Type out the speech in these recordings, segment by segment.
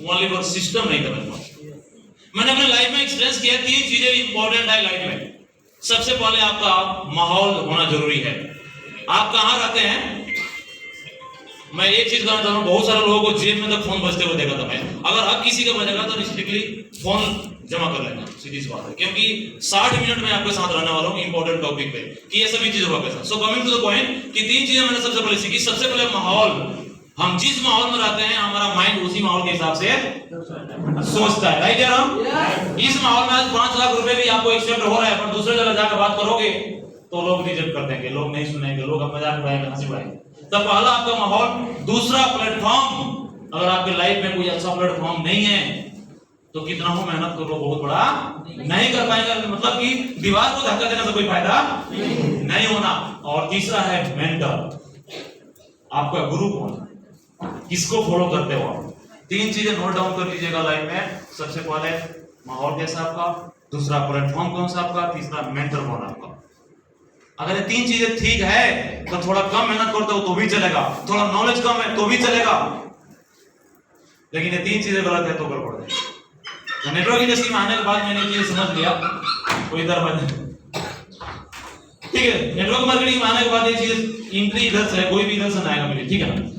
Only for system नहीं था मेरे पास। मैंने अपने लाइफ में एक्सपीरियंस किया, 3 चीजें इंपॉर्टेंट है लाइफ में। सबसे पहले आपका माहौल होना जरूरी है। आप कहाँ रहते हैं? मैं एक चीज कहना चाहता हूँ, बहुत सारे लोगों को जेब में तक फोन बजते हुए देखा था मैं। अगर अब किसी का बजेगा तो स्ट्रिक्टली फोन जमा कर लेना, सीधी सी बात है, क्योंकि 60 मिनट में आपके साथ रहने वाला हूँ इंपॉर्टेंट टॉपिक पे कि ये सभी चीजों के साथ। So coming to the point कि 3 चीजें मैंने सबसे पहले सीखी। सबसे पहले माहौल, हम जिस माहौल में रहते हैं हमारा माइंड उसी माहौल के हिसाब से सोचता है, राइट यार? हम इस माहौल में आज 5 लाख रुपए भी आपको एक्सेप्ट हो रहा है, पर दूसरे जगह जाकर बात करोगे तो लोग रिजेक्ट कर देंगे, लोग नहीं सुनेंगे, लोग अब मजाक उड़ाएंगे, हंसी उड़ाएंगे। तो पहला आपका माहौल। दूसरा प्लेटफॉर्म, अगर आपके लाइफ में कोई अच्छा प्लेटफॉर्म नहीं है तो कितना हो मेहनत करो बहुत बड़ा नहीं कर पाएंगे, मतलब कि दीवार को धक्का देने से कोई फायदा नहीं होना। और तीसरा है मेंटर, आपका गुरु कौन है, किसको फॉलो करते हो आप। 3 चीजें नोट डाउन कर लीजिएगा लाइफ में। सबसे पहले माहौल कैसा आपका, दूसरा प्लेटफॉर्म कौन सा आपका, तीसरा मेंटर कौन आपका। अगर ये 3 चीजें ठीक है तो थोड़ा कम मेहनत करते हो तो भी चलेगा, थोड़ा नॉलेज कम है तो भी चलेगा, लेकिन ये 3 चीजें गलत है तो गड़बड़ है। तो नेटवर्क इंडस्ट्री में आने के बाद मैंने ये समझ लिया, कोई इधर बने, ठीक है। नेटवर्क मार्केटिंग में आने के बाद ये चीज एंट्री इधर से है, कोई भी इधर से आएगा मेरे, ठीक है ना।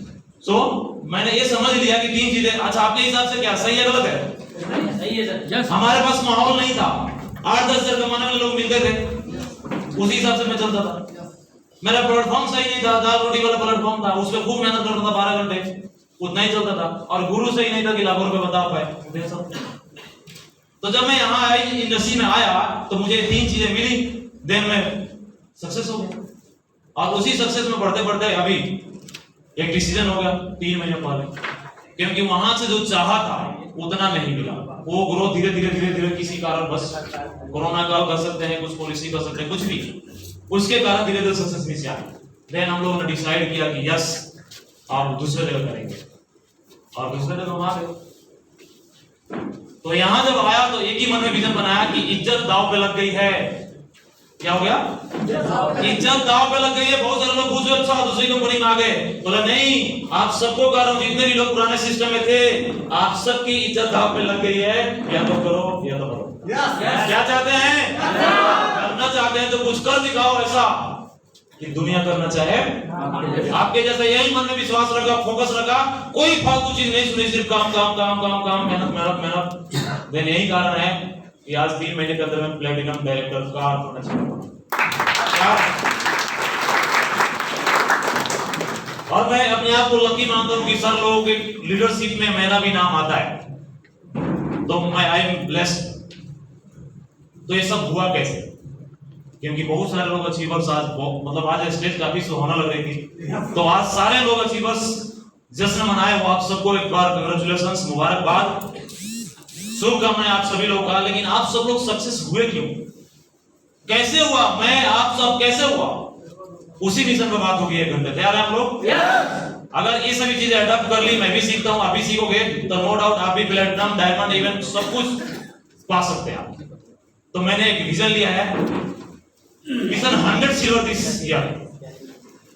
सो मैंने ये समझ लिया कि 3 चीजें, अच्छा आपके हिसाब से क्या सही है गलत है? सही है सर। हमारे पास माहौल नहीं था, 8-10 हजार कमाने वाले लोग मिलते थे, उसी हिसाब से मैं चलता था। मेरा प्लेटफॉर्म सही नहीं था, दाल रोटी वाला प्लेटफॉर्म था, उस पर खूब मेहनत करता था 12 घंटे, उतना ही चलता था। और गुरु सही नहीं था कि लाखों रुपए बता पाए। तो जब मैं यहाँ आई इंडस्ट्री में आया तो मुझे 3 चीजें मिली, देन मैं सक्सेस हो गया। और उसी सक्सेस में बढ़ते बढ़ते अभी एक डिसीजन हो गया 3 महीने पहले, क्योंकि वहां से जो चाहा था उतना नहीं मिला। वो ग्रोथ धीरे धीरे किसी कारण, बस कोरोना काल कर सकते हैं, कुछ पॉलिसी कर सकते हैं, कुछ भी, उसके कारण धीरे धीरे सक्सेस मिल जाए। देन हम लोगों ने डिसाइड किया कि यस आप दूसरे जगह करेंगे, और दूसरे जगह हम आ गए। तो यहां जब आया तो एक ही मन में विजन बनाया कि इज्जत दांव पे लग गई है। क्या हो गया? इज्जत दांव पे लग गई है। बहुत सारे लोग पूछ रहे अच्छा दूसरी कंपनी में आ गए, बोला नहीं, आप सबको कह रहा हूं, जितने भी लोग पुराने सिस्टम में थे आप सबकी इज्जत दांव पे लग गई है, या तो करो या तो करो। क्या चाहते हैं? करना चाहते हैं तो कुछ कर दिखाओ ऐसा कि दुनिया करना चाहे आपके जैसा। यही मन में विश्वास रखा, फोकस रखा, कोई फालतू चीज नहीं सुनी, सिर्फ काम काम काम काम काम, मेहनत मेहनत मेहनत। देन यही कारण है कि आज 3 महीने के अंदर मैं प्लेटिनम डायरेक्टर का होना चाहता हूं। और मैं अपने आप को लकी मानता हूं कि सर लोगों के लीडरशिप में मेरा भी नाम आता है, तो मैं आई एम ब्लेस्ड। तो ये सब हुआ कैसे? क्योंकि बहुत सारे लोग अचीवर्स आज, मतलब आज स्टेज काफी सुहाना लग रही थी, तो आज सारे लोग अचीवर्स जश्न मनाए। वो आप सबको एक बार कांग्रेचुलेशंस, मुबारकबाद, शुभकामनाएं आप सभी लोगों का। लेकिन आप सब लोग सक्सेस हुए क्यों, कैसे हुआ, मैं आप सब कैसे हुआ, उसी मिशन पे बात होगी 1 घंटे। तैयार है आप लोग? अगर ये सभी चीजें अडॉप्ट कर ली, मैं भी सीखता हूं, आप भी सीखोगे, तो नो डाउट आप भी प्लेटिनम, डायमंड, इवन सब कुछ पा सकते हैं आप। तो मैंने एक विजन लिया है, मिशन 100 सिल्वर दिस ईयर।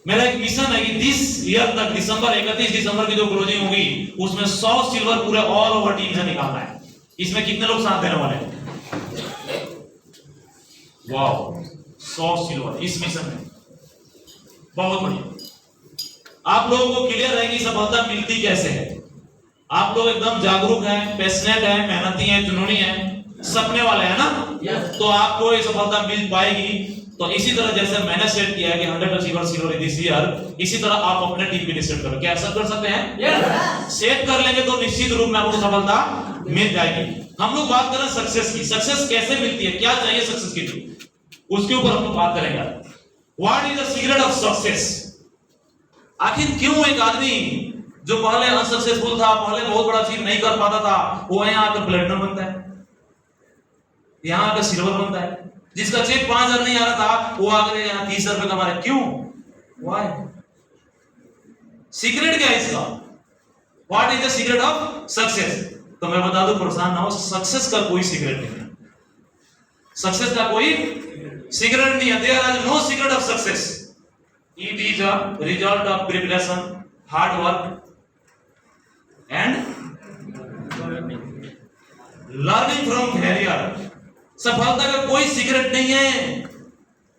मेरा एक मिशन है कि दिस ईयर तक, दिसंबर 31 दिसंबर की जो क्लोजिंग होगी उसमें 100 सिल्वर पूरे ऑल ओवर टीम से निकालना है। इसमें कितने लोग साथ देने वाले हैं? वाओ, 100 सिल्वर इस मिशन में, बहुत बढ़िया। आप लोगों को क्लियर है कि सफलता मिलती कैसे है। आप लोग एकदम जागरूक हैं, पैशनेट हैं, मेहनती हैं, जुनूनी हैं, सपने वाले हैं ना, तो आपको ये सफलता मिल पाएगी। तो इसी तरह जैसे मैंने सेट किया है कि 100 अचीवर सिल्वर दिस ईयर, इसी तरह आप अपने टीम के लिए सेट करो। क्या ऐसा कर सकते हैं? सेट कर लेंगे तो निश्चित रूप में आपको सफलता मिल जाएगी। हम लोग बात करें सक्सेस की, सक्सेस कैसे मिलती है, क्या चाहिए सक्सेस के लिए, उसके ऊपर हम लोग बात करेंगे। What is the secret of success? आखिर क्यों एक आदमी जो पहले अनसक्सेसफुल था, पहले बहुत बड़ा चीज नहीं कर पाता था, वो यहाँ आकर प्लेटिनम बनता है, यहाँ आकर सिल्वर बनता है। जिसका चेक 5,000 नहीं आ रहा था, वो आकर यहाँ 30,000 रुपए कमा रहे। क्यों? व्हाई? सीक्रेट क्या है इसका? What is the secret of success? तो मैं बता दूं, परेशान ना हो, सक्सेस का कोई सीक्रेट नहीं है। सक्सेस का कोई सीक्रेट नहीं है। There is no secret of success. It is a result of preparation, hard work and learning from failure. सफलता का कोई सीक्रेट नहीं है,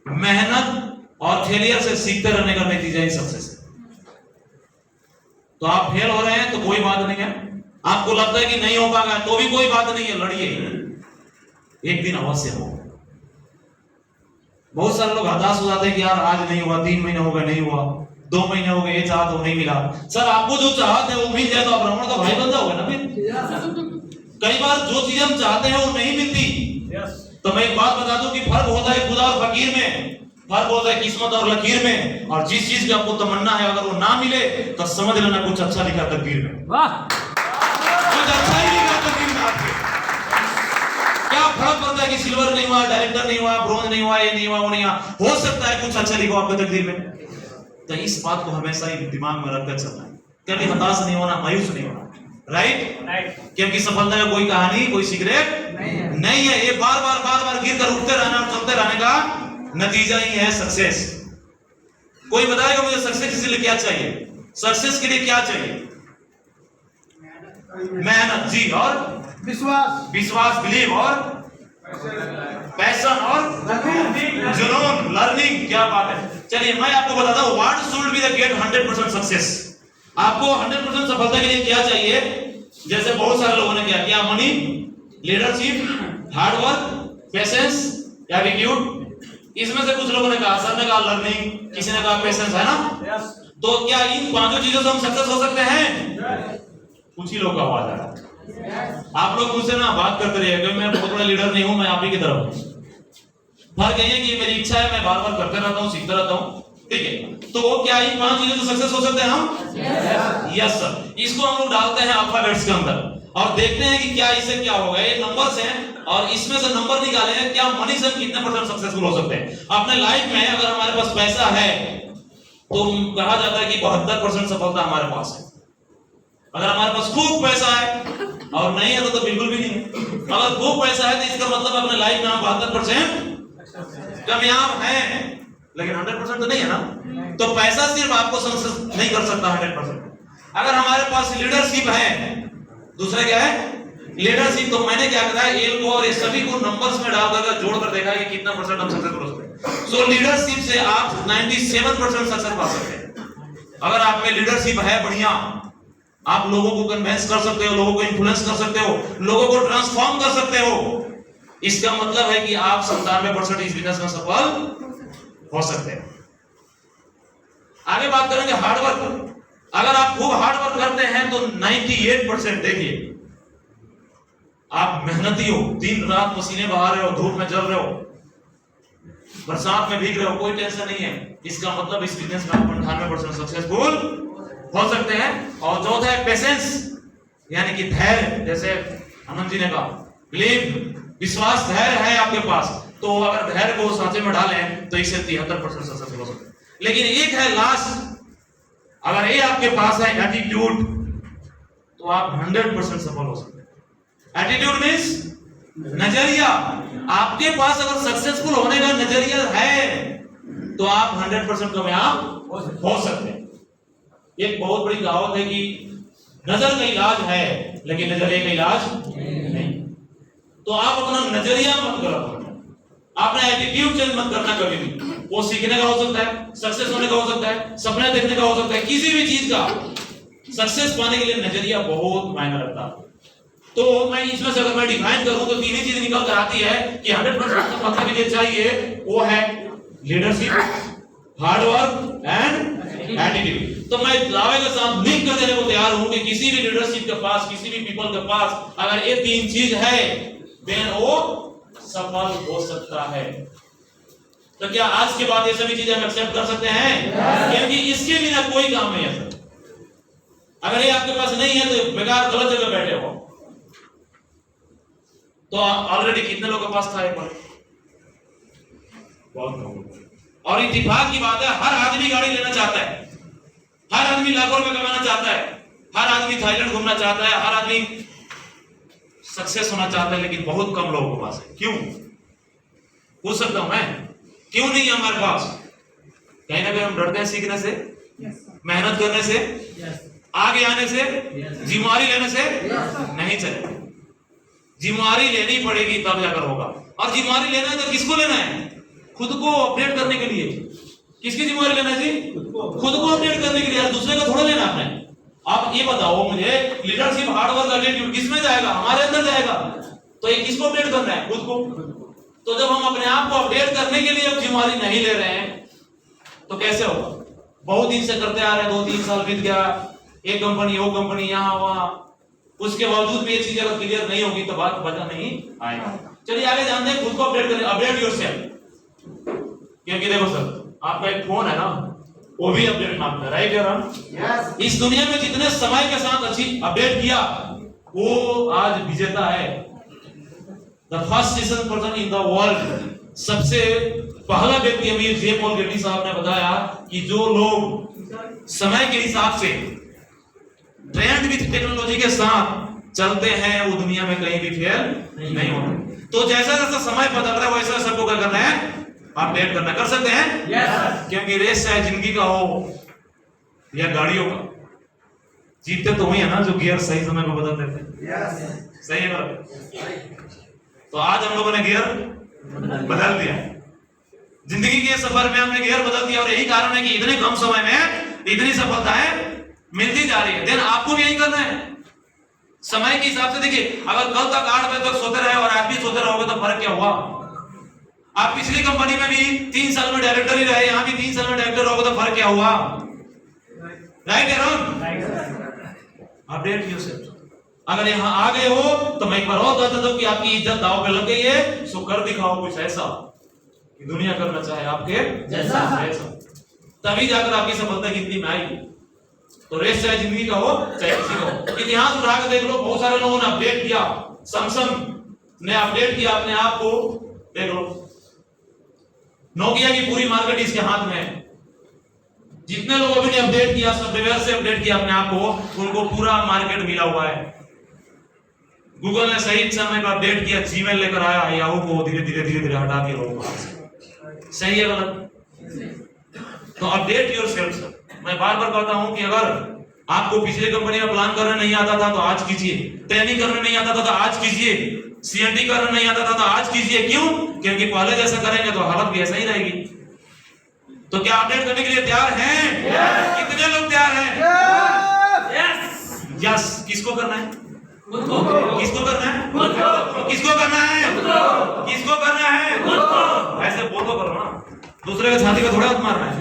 मेहनत और फेलियर से सीखते रहने का नतीजा ही सक्सेस है। तो आप फेल हो रहे हैं तो कोई बात नहीं है, आपको लगता है कि नहीं हो पाएगा तो भी कोई बात नहीं है, लड़िए, एक दिन अवश्य हो। बहुत सारे लोग हताश हो जाते हैं कि यार आज नहीं हुआ, 3 महीने हो गए नहीं हुआ, 2 महीने हो गए, ये चाहा तो नहीं मिला। सर आपको जो चाहते हैं वो मिल जाए तो आप ब्राह्मण का भाई बन जाओगे ना फिर। कई बार जो चीज हम चाहते हैं वो नहीं मिलती। तो मैं एक बात बता दूं कि फर्क होता है खुदा और फकीर में, फर्क होता है किस्मत और लकीर में। और जिस चीज की आपको तमन्ना है अगर वो ना मिले तो समझ लेना कुछ अच्छा लिखा तकदीर में, कुछ अच्छा ही लिखा तकदीर में आपके। क्या फर्क पड़ता है कि सिल्वर नहीं हुआ, डायरेक्टर नहीं हुआ, ब्रोंज नहीं हुआ, ये नहीं हुआ, वो नहीं हुआ, हो सकता है कुछ अच्छा लिखो आपके तकदीर में। तो इस बात को हमेशा ही दिमाग में रखकर चलना है, कभी हताश नहीं होना, मायूस नहीं होना, राइट। क्योंकि सफलता में कोई कहानी, कोई सीक्रेट नहीं है। ये बार बार गिर कर उठते रहना और चलते रहने का नतीजा ही है सक्सेस। कोई बताएगा मुझे सक्सेस के लिए क्या चाहिए? सक्सेस के लिए क्या चाहिए? मेहनत, जी, और विश्वास, बिलीव, और पैशन, और जुनून, लर्निंग। क्या बात है। चलिए मैं आपको बताता हूं what should be the gate 100% success. आपको 100% सफलता के लिए क्या चाहिए? जैसे बहुत सारे लोगों ने क्या किया, money, leadership, hard work, patience, attitude. इसमें से कुछ लोगों ने कहा, सर ने कहा लर्निंग, किसी ने कहा पेशेंस, है ना। तो क्या इन 5 चीजों से हम सक्सेस हो सकते हैं? कुछ ही लोग का आवाज आ रहा है। आप लोग मुझसे ना बात करते रहिए, मैं बहुत बड़ा लीडर नहीं हूं, मैं आप ही की तरफ हूं। फर्क यही है कि मेरी इच्छा है, मैं बार बार करते रहता हूं, सीखता रहता हूं, ठीक है। तो वो क्या इन 5 चीजों से सक्सेस हो सकते हैं हम? Yes sir. इसको हम लोग डालते हैं अल्फाबेट्स के अंदर और देखते हैं कि क्या इससे क्या होगा। ये नंबर्स हैं और इसमें से नंबर निकाले हैं, क्या मनी से हम कितने % सक्सेसफुल हो सकते हैं अपने लाइफ में। अगर हमारे पास पैसा है तो कहा जाता है कि 72% सफलता हमारे पास है। अगर हमारे पास खूब पैसा है और नहीं है तो बिल्कुल भी नहीं है। अगर खूब पैसा है तो इसका मतलब अपने लाइफ में हम 72% कामयाब हैं, लेकिन 100% तो नहीं है ना। तो पैसा सिर्फ आपको सक्सेस नहीं कर सकता 100%। अगर हमारे पास लीडरशिप है, दूसरा क्या है? लीडरशिप। तो मैंने क्या करा, एल को और ये सभी को नंबर्स में डालकर जोड़कर देखा कि कितना % हम सक्सेसफुल हो सकते हैं। सो लीडरशिप से आप 97% सक्सेस पा सकते हैं। अगर आप में लीडरशिप है बढ़िया, आप लोगों को कन्विंस कर सकते हो, लोगों को इन्फ्लुएंस कर सकते हो, लोगों को ट्रांसफॉर्म कर सकते हो। इसका मतलब है कि आप 97% इस बिजनेस में सफल हो सकते हैं। आगे बात करेंगे हार्ड वर्क। अगर आप खूब हार्ड वर्क करते हैं तो 98%, देखिए आप मेहनती हो, दिन रात पसीने बहा रहे हो, धूप में जल रहे हो, बरसात में भीग रहे हो, कोई टेंशन नहीं है। इसका मतलब इस बिजनेस में आप 98% सक्सेसफुल हो सकते हैं। और चौथा है पेशेंस, यानी कि धैर्य। जैसे आनंद जी ने कहा, बिलीव, विश्वास, धैर्य है आपके पास तो अगर धैर्य को सांचे में डालें तो इससे 73% सक्सेसफुल हो सकते हैं। लेकिन एक है लास्ट, अगर ये आपके पास है एटीट्यूड तो आप 100% सफल हो सकते हैं। एटीट्यूड मींस नजरिया। आपके पास अगर सक्सेसफुल होने का नजरिया है तो आप 100% कामयाब हो सकते हैं। एक बहुत बड़ी कहावत है कि नजर का इलाज है लेकिन नजरिए का इलाज नहीं। तो आप अपना नजरिया मत गलत करना, अपना एटीट्यूड चेंज मत करना कभी भी। वो सीखने का हो सकता है, सक्सेस होने का हो सकता है, सपने देखने का हो सकता है, किसी भी चीज का सक्सेस पाने के लिए नजरिया बहुत मायने रखता है। तो मैं इसमें से अगर मैं डिफाइन करूं तो 3 ही चीज निकल कर आती है कि 100% सफलता के लिए चाहिए। वो है leadership, hard work and attitude. तो मैं दावे के साथ लिंक कर देने को तैयार हूं कि किसी भी लीडरशिप के पास, किसी भी पीपल के पास अगर ये 3 चीज है देन वो सफल हो सकता है। तो क्या आज के बाद ये सभी चीजें हम एक्सेप्ट कर सकते हैं? क्योंकि इसके बिना कोई काम नहीं है सर। अगर ये आपके पास नहीं है तो बेकार गलत जगह बैठे हो। तो ऑलरेडी कितने लोगों के पास था एक बार? बहुत कम। और इत्तेफाक की बात है, हर आदमी गाड़ी लेना चाहता है, हर आदमी लाखों रुपए कमाना चाहता है, हर आदमी थाईलैंड घूमना चाहता है, हर आदमी सक्सेस होना चाहता है, लेकिन बहुत कम लोगों के पास है। क्यों? पूछ सकता हूं मैं, क्यों नहीं है हमारे पास? कहीं ना कहीं हम डरते हैं सीखने से, मेहनत करने से, आगे आने से, जिम्मेवारी लेने से नहीं चलेगा। जिम्मेवारी लेनी पड़ेगी तब जाकर होगा। और जिम्मेवारी लेना है तो किसको लेना है? खुद को अपडेट करने के लिए। किसकी जिम्मेवारी लेना है जी? खुद को अपडेट करने के लिए, यार दूसरे का थोड़ा लेना आपने। आप ये बताओ मुझे, लीडरशिप हार्डवर्क एटीट्यूड किसमें जाएगा? हमारे अंदर जाएगा। तो ये किसको अपडेट करना है? खुद को। तो जब हम अपने आप को अपडेट करने के लिए अब जिम्मेवारी नहीं ले रहे हैं तो कैसे होगा? बहुत दिन से करते आ रहे हैं, 2-3 साल बीत गया, एक कंपनी वो कंपनी यहाँ वहां, उसके बावजूद भी ये चीज अगर क्लियर नहीं होगी तो बात बचा नहीं आएगा। चलिए आगे जानते हैं, खुद को अपडेट करें। Update yourself. क्योंकि देखो सर, आपका एक फोन है ना, वो भी अपडेट मांगता है, राइट यार? इस दुनिया में जितने समय के साथ अच्छी अपडेट किया वो आज विजेता है। The first citizen person in the world, सबसे पहला व्यक्ति अमीर जे पॉल गेटी साहब ने बताया कि जो लोग समय के हिसाब से ट्रेंड विद टेक्नोलॉजी के साथ चलते हैं वो दुनिया में कहीं भी फेल नहीं होते। तो जैसा जैसा समय बदल रहा है वैसा सबको क्या करना है? अपडेट करना। कर सकते हैं? yes. क्योंकि रेस चाहे जिंदगी का हो या गाड़ियों का, जीतते तो वही है ना जो गियर सही समय पर बदल देते हैं। yes. सही है ना? तो आज हम लोगों ने गियर बदल दिया। जिंदगी के सफर में हमने गियर बदल दिया और यही कारण है कि इतने कम समय में इतनी सफलताएं मिलती जा रही है। देन आपको भी यही करना है। समय के हिसाब से देखिए, अगर कल तक 8 बजे तक सोते रहे और आज भी सोते रहोगे तो फर्क क्या हुआ? आप पिछली कंपनी में भी 3 साल में डायरेक्टर ही रहे, यहाँ भी 3 साल में डायरेक्टर रहोगे तो फर्क क्या हुआ? राइट या रॉन्ग? Update yourself. अगर यहाँ आ गए हो तो मैं एक बार और कहता हूं कि आपकी इज्जत दांव पे लग गई है, सो कर दिखाओ कुछ ऐसा कि दुनिया करना चाहे आपके जैसा। तभी जाकर आपकी सफलता गिनती में आएगी। तो रेस चाहे जिंदगी का हो चाहे किसी का हो। इतिहास उठा के देख लो, बहुत सारे लोगों ने अपडेट किया। सैमसंग ने अपडेट किया अपने आप को, देख लो। नोकिया की पूरी मार्केट इसके हाथ में है। जितने लोगों ने अपडेट किया, सॉफ्टवेयर से अपडेट किया अपने आप को, उनको पूरा मार्केट मिला हुआ है। गूगल ने सही समय पर अपडेट किया, जीमेल लेकर आया, याहू को धीरे धीरे हटा दिया लोगों को। सही है गलत? तो अपडेट योरसेल्फ। मैं बार बार कहता हूं कि अगर आपको पिछले कंपनी में प्लान करना नहीं आता था तो आज कीजिए, टैली करना नहीं आता था तो आज कीजिए, सीएनडी करना नहीं आता था तो आज कीजिए। क्यों? क्योंकि पहले जैसा करेंगे तो हालत भी ऐसा ही रहेगी। तो क्या अपडेट करने के लिए तैयार हैं? yes. कितने लोग तैयार हैं? यस। यस। किसको करना है? किसको करना है? किसको करना है? किसको करना है? ऐसे बोलो करो ना, दूसरे के छाती पे थोड़ा हाथ मारना है।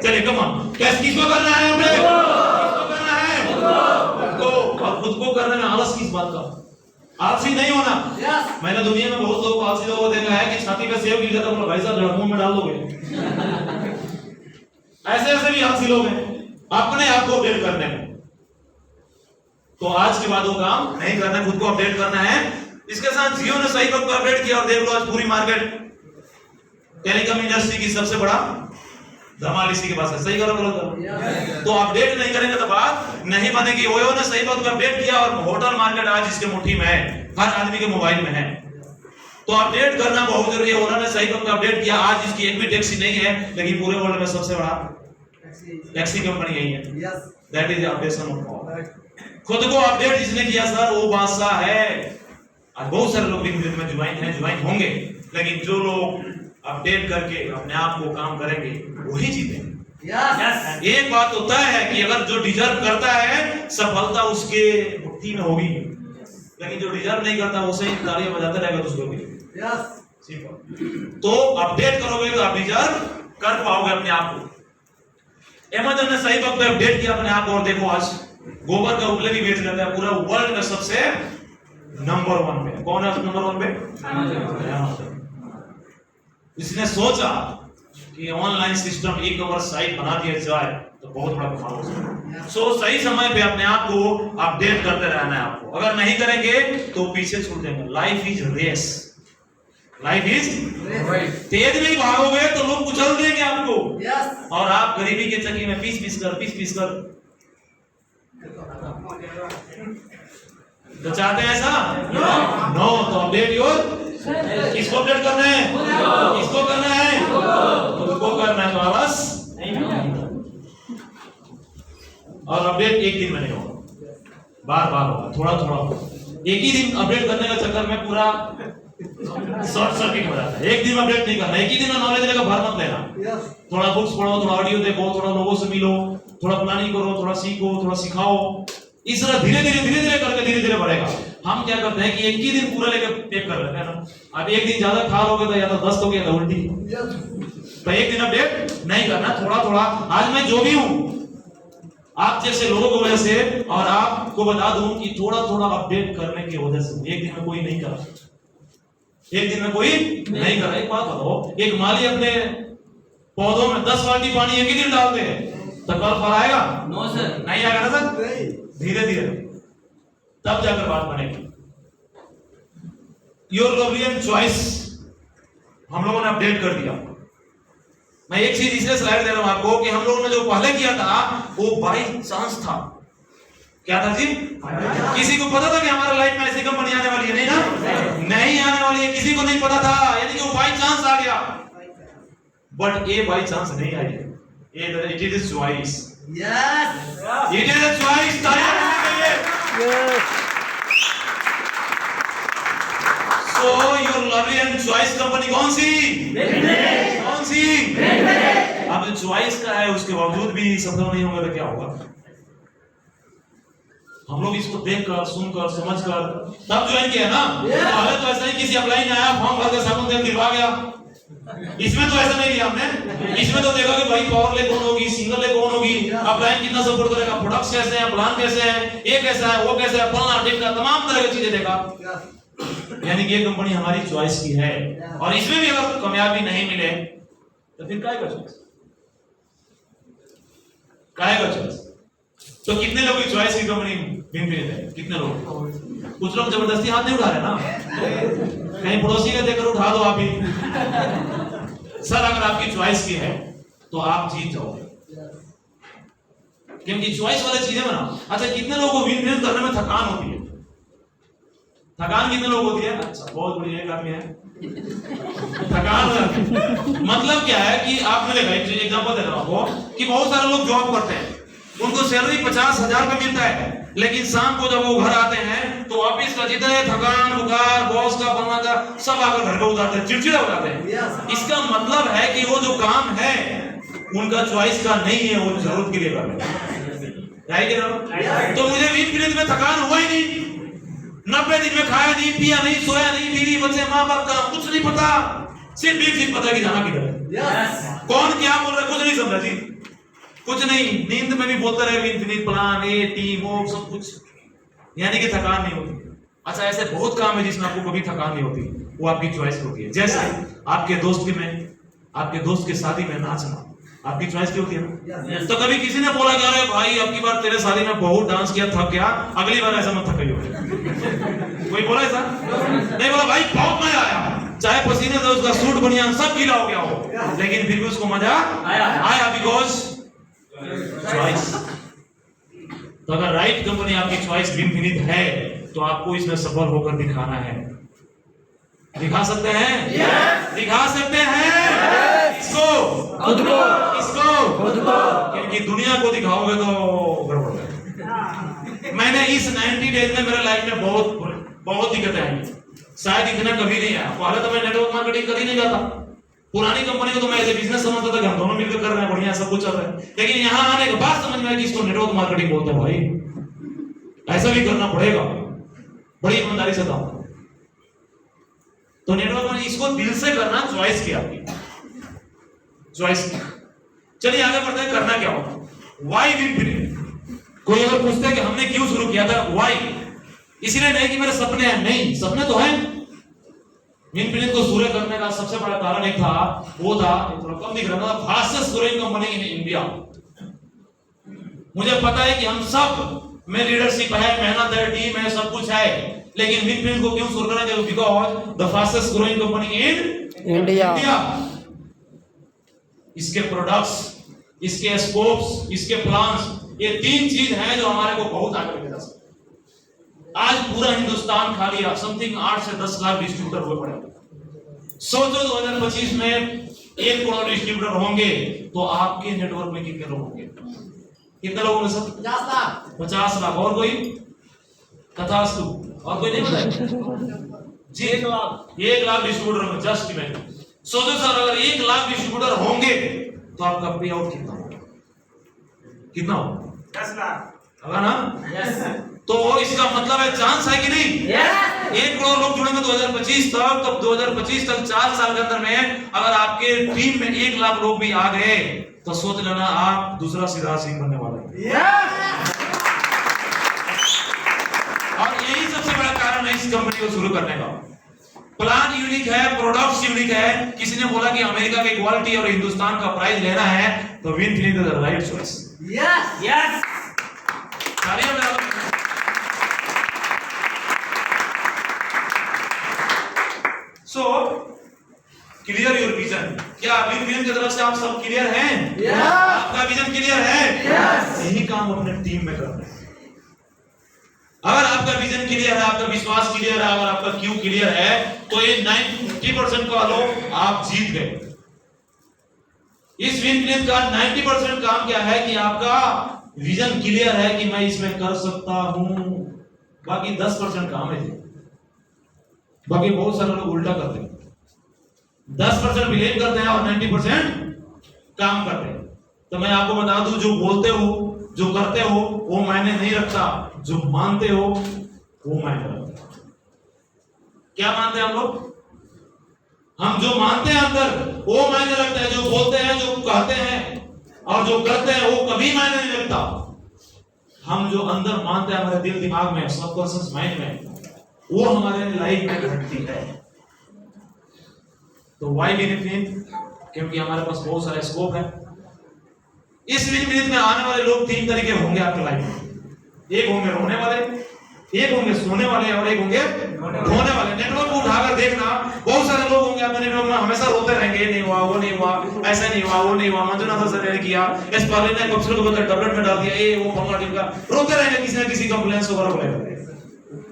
चलिए कम ऑन, किसको करना है? हमने किसको करना है? खुद को। और खुद को करने में आलस किस बात का? आलसी नहीं होना। yes. मैंने दुनिया में बहुत लोग आलसी लोगों को देखा है कि छाती पे सेब गिर जाता है, भाई साहब लड़कों में डाल दोगे। ऐसे ऐसे भी आलसी लोग हैं अपने आप को अपडेट करने में। तो आज के बाद वो काम नहीं करना, खुद को अपडेट करना है। इसके साथ जियो ने सही वक्त पर अपडेट किया और देख लो आज पूरी मार्केट टेलीकॉम इंडस्ट्री की सबसे बड़ा धमाल इसी के पास है। सही करो गलत करो? तो अपडेट नहीं करेंगे तो बात नहीं बनेगी। ओयो ने सही वक्त पर अपडेट किया और होटल मार्केट आज इसके मुट्ठी में है, हर आदमी के मोबाइल में है। तो अपडेट करना बहुत जरूरी है। उन्होंने सही वक्त पर अपडेट किया, आज इसकी एक भी टैक्सी नहीं है, लेकिन पूरे वर्ल्ड में सबसे बड़ा टैक्सी कंपनी यही है। That is updation of all. खुद को अपडेट जिसने किया सर वो बादशाह है। आज बहुत सारे लोग में ज्वाइन होंगे, लेकिन जो लोग अपडेट करके अपने आप को काम करेंगे वही जीतेंगे। yes. एक बात तो तय है कि अगर जो डिजर्व करता है सफलता उसके मुट्ठी में होगी, लेकिन जो डिजर्व नहीं करता उसे ही तालियां बजाते रहेगा उसको भी। तो अपडेट करोगे तो आप डिजर्व कर पाओगे अपने आप को। अमेज़न ने सही वक्त पे अपडेट किया अपने आप को और देखो आज गोबर का उपले भी बेच लेता है। पूरा वर्ल्ड में सबसे नंबर 1 पे कौन है? नंबर 1 पे इसने सोचा कि online system e commerce site बना दिया जाए तो बहुत बड़ा कमाल हो सकता है। सो सही समय पे अपने आप को अपडेट करते रहना है आपको। अगर नहीं करेंगे तो पीछे छूट जाएंगे। Life is race. Life is तेज नहीं भागोगे तो लोग कुचल देंगे आपको। और आप गरीबी के चक्की में पीस पीस कर तो चाहते हैं ऐसा? नो। तो अपडेट योर। किसको अपडेट करना है? किसको करना है? खुद को करना है। तो बस और अपडेट एक दिन में नहीं होगा, बार बार होगा, थोड़ा थोड़ा होगा। एक ही दिन अपडेट करने का चक्कर में पूरा शॉर्ट सर्किट हो जाता है। एक दिन अपडेट नहीं करना, एक ही दिन में नॉलेज लेकर भर मत लेना। थोड़ा बुक्स पढ़ो, थोड़ा ऑडियो देखो, थोड़ा लोगों से मिलो, थोड़ा प्लानिंग करो, थोड़ा सीखो, थोड़ा सिखाओ। इस तरह धीरे धीरे करके धीरे धीरे बढ़ेगा। हम क्या करते हैं कि एक ही दिन पूरा लेकर टेप कर लेते हैं ना। अब एक दिन ज्यादा खा लोगे तो या तो दस्त हो गया तो उल्टी। तो एक दिन अपडेट नहीं करना, थोड़ा थोड़ा। आज मैं जो भी हूं आप जैसे लोगों की वजह से, और आपको बता दूं कि थोड़ा थोड़ा अपडेट करने की वजह से एक दिन में कोई नहीं करा, एक दिन में कोई नहीं करा। एक बात बताओ, एक माली अपने पौधों में 10 बाल्टी पानी एक ही दिन डालते हैं तो कल फल आएगा? नो सर, नहीं आएगा ना सर। धीरे धीरे तब जाकर बात बनेगी। योर लवली चॉइस हम लोगों ने अपडेट कर दिया। मैं एक चीज इसलिए स्लाइड दे रहा हूं आपको कि हम लोगों ने जो पहले किया था वो बाई चांस था। क्या था जी? किसी को पता था कि हमारे लाइफ में ऐसी कंपनी आने वाली है? नहीं ना, नहीं आने वाली है, किसी को नहीं पता था। यानी कि वो बाई चांस आ गया। बट ये बाई चांस नहीं आई, it is choice. Yes, it is a choice. So your lovely and choice company कौन सी? कौन सी? अब चॉइस का है, उसके बावजूद भी सफल नहीं होंगे तो क्या होगा? हम लोग इसको देखकर, सुनकर, समझकर तब ज्वाइन किया ना। पहले तो ऐसा ही किसी अप्लाई में आया, फॉर्म भर के साबुन तेल दिलवा गया। इसमें तो ऐसा नहीं किया हमने। इसमें तो देखा कि भाई पावर ले कौन होगी, सिंगल ले कौन होगी, अपलाइन कितना सपोर्ट करेगा, प्रोडक्ट्स कैसे हैं, प्लान कैसे हैं, ये कैसा है, वो कैसा है, फलना ढिमका, तमाम तरह की चीजें देखा। यानी कि ये कंपनी हमारी चॉइस की है। और इसमें भी अगर कामयाबी नहीं मिले तो फिर काय का चॉइस? काय का चॉइस? तो कितने लोग की चॉइस की कंपनी भिन्न है? कितने लोग? कुछ लोग जबरदस्ती हाथ नहीं उठा रहे ना, कहीं पड़ोसी का देखकर उठा दो आप ही। सर अगर आपकी चॉइस की है तो आप जीत जाओगे, क्योंकि चॉइस वाली चीजें बनाओ। अच्छा, कितने लोगों को विन विन करने में थकान होती है? थकान कितने लोग होती है? अच्छा, बहुत बढ़िया, एक आदमी है थकान। मतलब क्या है कि आपने देखा, एक एग्जांपल दे रहा हूं आपको कि बहुत सारे लोग जॉब करते हैं, उनको सैलरी 50,000 का मिलता है, लेकिन शाम को जब वो घर आते हैं तो ऑफिस का जितने थकान, बुखार, बॉस का, बनना का, सब आकर घर पे उतारते हैं, चिड़चिड़ा हो जाते हैं। इसका मतलब है कि वो जो काम है उनका चॉइस का नहीं है, वो जरूरत के लिए कर रहे हैं। तो मुझे 20 मिनट में थकान हुआ ही नहीं, 90 दिन में खाया नहीं, पिया नहीं, सोया नहीं, बीवी बच्चे माँ बाप का कुछ नहीं पता, सिर्फ एक चीज पता है कि जाना किधर है, कौन क्या बोल रहा है, कुछ नहीं समझा जी, कुछ नहीं। नींद में भी बोलते रहे इन्फिनिट प्लान, ए टीम, वो सब कुछ, यानी कि थकान नहीं होती। अच्छा, ऐसे बहुत काम है जिसमें आपको कभी थकान नहीं होती, वो आपकी चॉइस होती है। जैसे आपके दोस्त के शादी में नाचना आपकी चॉइस की होती है ना। तो कभी किसी ने बोला कि अरे भाई अब की बार तेरे शादी में बहुत डांस किया, थक गया, अगली बार ऐसा मत थकाइयो। कोई बोला ऐसा? नहीं बोला, भाई बहुत मजा आया, चाहे पसीने से उसका सूट बनियान सब गीला हो गया हो, लेकिन फिर भी उसको मजा आया, बिकॉज चॉइस। तो अगर राइट कंपनी आपकी चॉइस इनफिनिट है तो आपको इसमें सफल होकर दिखाना है। दिखा सकते हैं? दिखा सकते हैं। इसको खुद को, क्योंकि दुनिया को दिखाओगे तो गड़बड़ है। मैंने इस 90 डेज में मेरे लाइफ में बहुत दिक्कतें आई, शायद इतना कभी नहीं आया। पहले तो मैं नेटवर्क मार्केटिंग कर ही नहीं जाता, पुरानी कंपनी को तो मैं ऐसे बिजनेस समझता था कि हम दोनों मिलकर कर रहे हैं, बढ़िया सब कुछ चल रहा है। लेकिन यहाँ आने के बाद समझ में आया कि इसको नेटवर्क मार्केटिंग बोलते हैं। भाई ऐसा भी करना पड़ेगा, बड़ी ईमानदारी से था। तो नेटवर्क में इसको दिल से करना, चॉइस की आपकी चॉइस की। चलिए आगे बढ़ते हैं, करना क्या होगा? Why win. कोई अगर पूछता है कि हमने क्यों शुरू किया था, वाई इसलिए नहीं कि मेरे सपने हैं, नहीं सपने तो हैं। विनफिनिट को शुरू करने का सबसे बड़ा कारण एक था, वो था कम दिख रहा था, fastest growing company in India. मुझे पता है कि हम सब में लीडरशिप है, मेहनत है, टीम है, सब कुछ है, लेकिन विनफिनिट को क्यों शुरू करना चाहिए? Because the fastest growing company in India. इसके प्रोडक्ट्स, इसके स्कोप्स, इसके प्लान्स, ये 3 चीज हैं जो हमारे को बहुत आगे लेके जा सकते। आज पूरा हिंदुस्तान खाली है, समथिंग 8 से 10 लाख डिस्ट्रीब्यूटर हुए पड़े। सोचो 2025 में 1 करोड़ डिस्ट्रीब्यूटर होंगे तो आपके नेटवर्क में कितने लोग होंगे? कितने लोग होंगे सर? 50 लाख। 50 लाख। और कोई? कथास्तु। और कोई नहीं बताया जी? 1 लाख। 1 लाख डिस्ट्रीब्यूटर होंगे। जस्ट इमेजिन, सोचो सर, अगर 1 लाख डिस्ट्रीब्यूटर होंगे तो आपका पे आउट कितना होगा? कितना होगा? 10 लाख होगा ना? यस तो इसका मतलब है चांस है कि नहीं? यस 1 करोड़ लोग जुड़ेंगे 2025 तक, तो 2025 तक 4 साल के अंदर में अगर आपके टीम में 1 लाख लोग भी आ गए तो सोच लेना आप दूसरा सिद्धार्थ सिंह बनने वाले हैं। यस और यही सबसे बड़ा कारण है इस कंपनी को शुरू करने का। प्लान यूनिक है, प्रोडक्ट्स यूनिक है। किसी ने बोला कि अमेरिका की क्वालिटी और हिंदुस्तान का प्राइस लेना है तो Winfinix is the right choice. Yes yes तालियां बजाओ। So clear your vision. क्या विनफिनिक्स की तरफ से आप सब क्लियर हैं? यस आपका विजन क्लियर है? यस यही काम अपने टीम में करना है। अगर आपका विजन क्लियर है, आपका विश्वास क्लियर है, अगर आपका क्यू क्लियर है तो ये 90% का लोग आप जीत गए। इस विनफिनिक्स का 90% काम क्या है कि आपका विजन क्लियर है कि मैं इसमें कर सकता हूं। बाकी 10% काम है। बाकी बहुत सारे लोग उल्टा करते हैं, 10% बिलीव करते हैं और 90% काम करते हैं। तो मैं आपको बता दूं, जो बोलते हो, जो करते हो वो मायने नहीं रखता, जो मानते हो वो मायने रखता। क्या मानते हैं हम लोग? हम जो मानते हैं अंदर वो मायने रखता है। जो बोलते हैं, जो कहते हैं और जो करते हैं वो कभी मायने नहीं रखता। हम जो अंदर मानते हैं हमारे दिल दिमाग में, सबकॉन्शियस माइंड में, वो हमारे लाइफ में घटती है। तो वाई विनफिनिक्स? क्योंकि हमारे पास बहुत सारे स्कोप है। इस विनफिनिक्स में आने वाले लोग 3 तरीके होंगे आपके लाइफ में। एक होंगे रोने वाले, एक होंगे सोने वाले और एक होंगे रोने वाले। नेटवर्क को उठाकर देखना, बहुत सारे लोग होंगे अपने नेटवर्क में हमेशा रोते रहेंगे, ये नहीं हुआ, वो नहीं हुआ, ऐसा नहीं हुआ, वो नहीं हुआ, मंजुनाथ सर ने किया, इस पाले ने कप्सूल को बदले टैबलेट में डाल दिया, ये वो फंगा टिमका, रोते रहेंगे किसी न किसी कंप्लेंट्स वगैरह बोलेगा।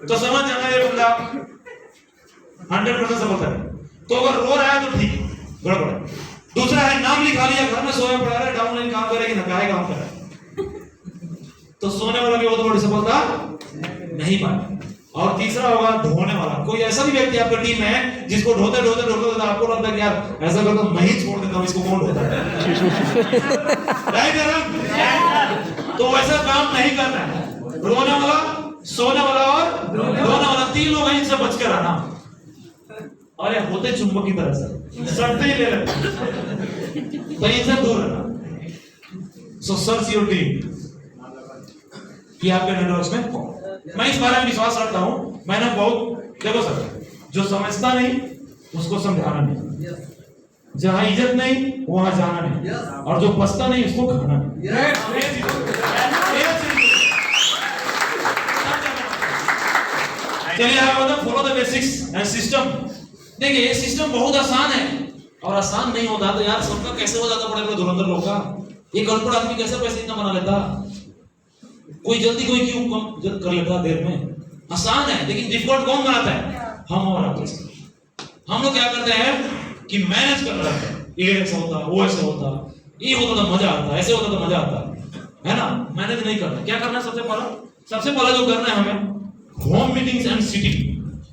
तो समझ जाना ये बंदा 100% सफल है। तो अगर रो रहा है तो ठीक, गड़बड़ है। दूसरा है नाम लिखा लिया, घर में सोया पड़ा है, डाउन लाइन काम करेगी ना, काहे काम कर रहा है, तो सोने वाला भी वो तो बड़ी सफलता नहीं पाए। और तीसरा होगा ढोने वाला। कोई ऐसा भी व्यक्ति आपकी टीम में है जिसको ढोते ढोते ढोते ढोते आपको लगता है कि यार ऐसा करता मैं ही छोड़ देता हूं, इसको कौन ढोता है। राइट है ना? तो वैसा काम नहीं करना है। रोने वाला, सोने वाला और ढोने वाला 3 लोग हैं, इनसे बच के रहना। अरे होते चुंबक की तरह से सटते ही ले लेते, तो इनसे दूर रहना। सो सर्च योर टीम कि आपके नेटवर्क्स में। मैं इस बारे में विश्वास रखता हूं। मैंने बहुत, देखो सर, जो समझता नहीं उसको समझाना नहीं, जहां इज्जत नहीं वहां जाना नहीं, और जो पछता नहीं उसको खाना नहीं। चलिए आगे बढ़ते हैं। Follow the basics and system. देखिए ये सिस्टम बहुत आसान है, और आसान नहीं होता तो यार सबका कैसे हो जाता बड़े बड़े धुरंधर लोग का। ये गड़बड़ आदमी कैसे पैसे इतना बना लेता? कोई जल्दी कोई क्यों कम जल्द कर लेता देर में? आसान है, लेकिन डिफिकल्ट कौन बनाता है? हम और आप। हम लोग क्या करते हैं कि मैनेज कर रहे हैं, ये ऐसा होता, वो ऐसा होता, ये होता तो मजा आता, ऐसे होता तो मजा आता है ना। मैनेज नहीं करना। क्या करना है? सबसे पहला जो करना है हमें, होम मीटिंग्स एंड सिटी।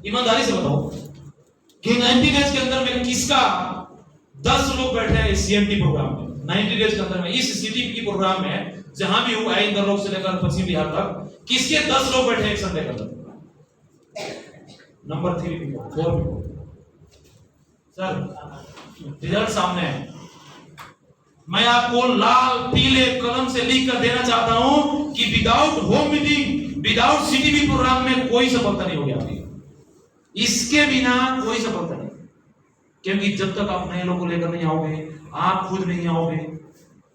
ईमानदारी से बताओ कि 90 डेज के अंदर में किसका 10 लोग बैठे हैं सीएमटी प्रोग्राम में। 90 डेज के अंदर में इस सीटीपी प्रोग्राम में जहां भी हुआ है, इंदौर लोग से लेकर पश्चिम बिहार तक, किसके 10 लोग बैठे हैं एक संडे के अंदर? नंबर 3 4 सर, रिजल्ट सामने है। मैं आपको लाल पीले कलम से लिख कर देना चाहता हूं कि without home meeting, without CTP program में कोई सफलता नहीं होगी आपकी। इसके बिना कोई सफलता नहीं, क्योंकि जब तक आप नए लोगों को लेकर नहीं आओगे, आप खुद नहीं आओगे,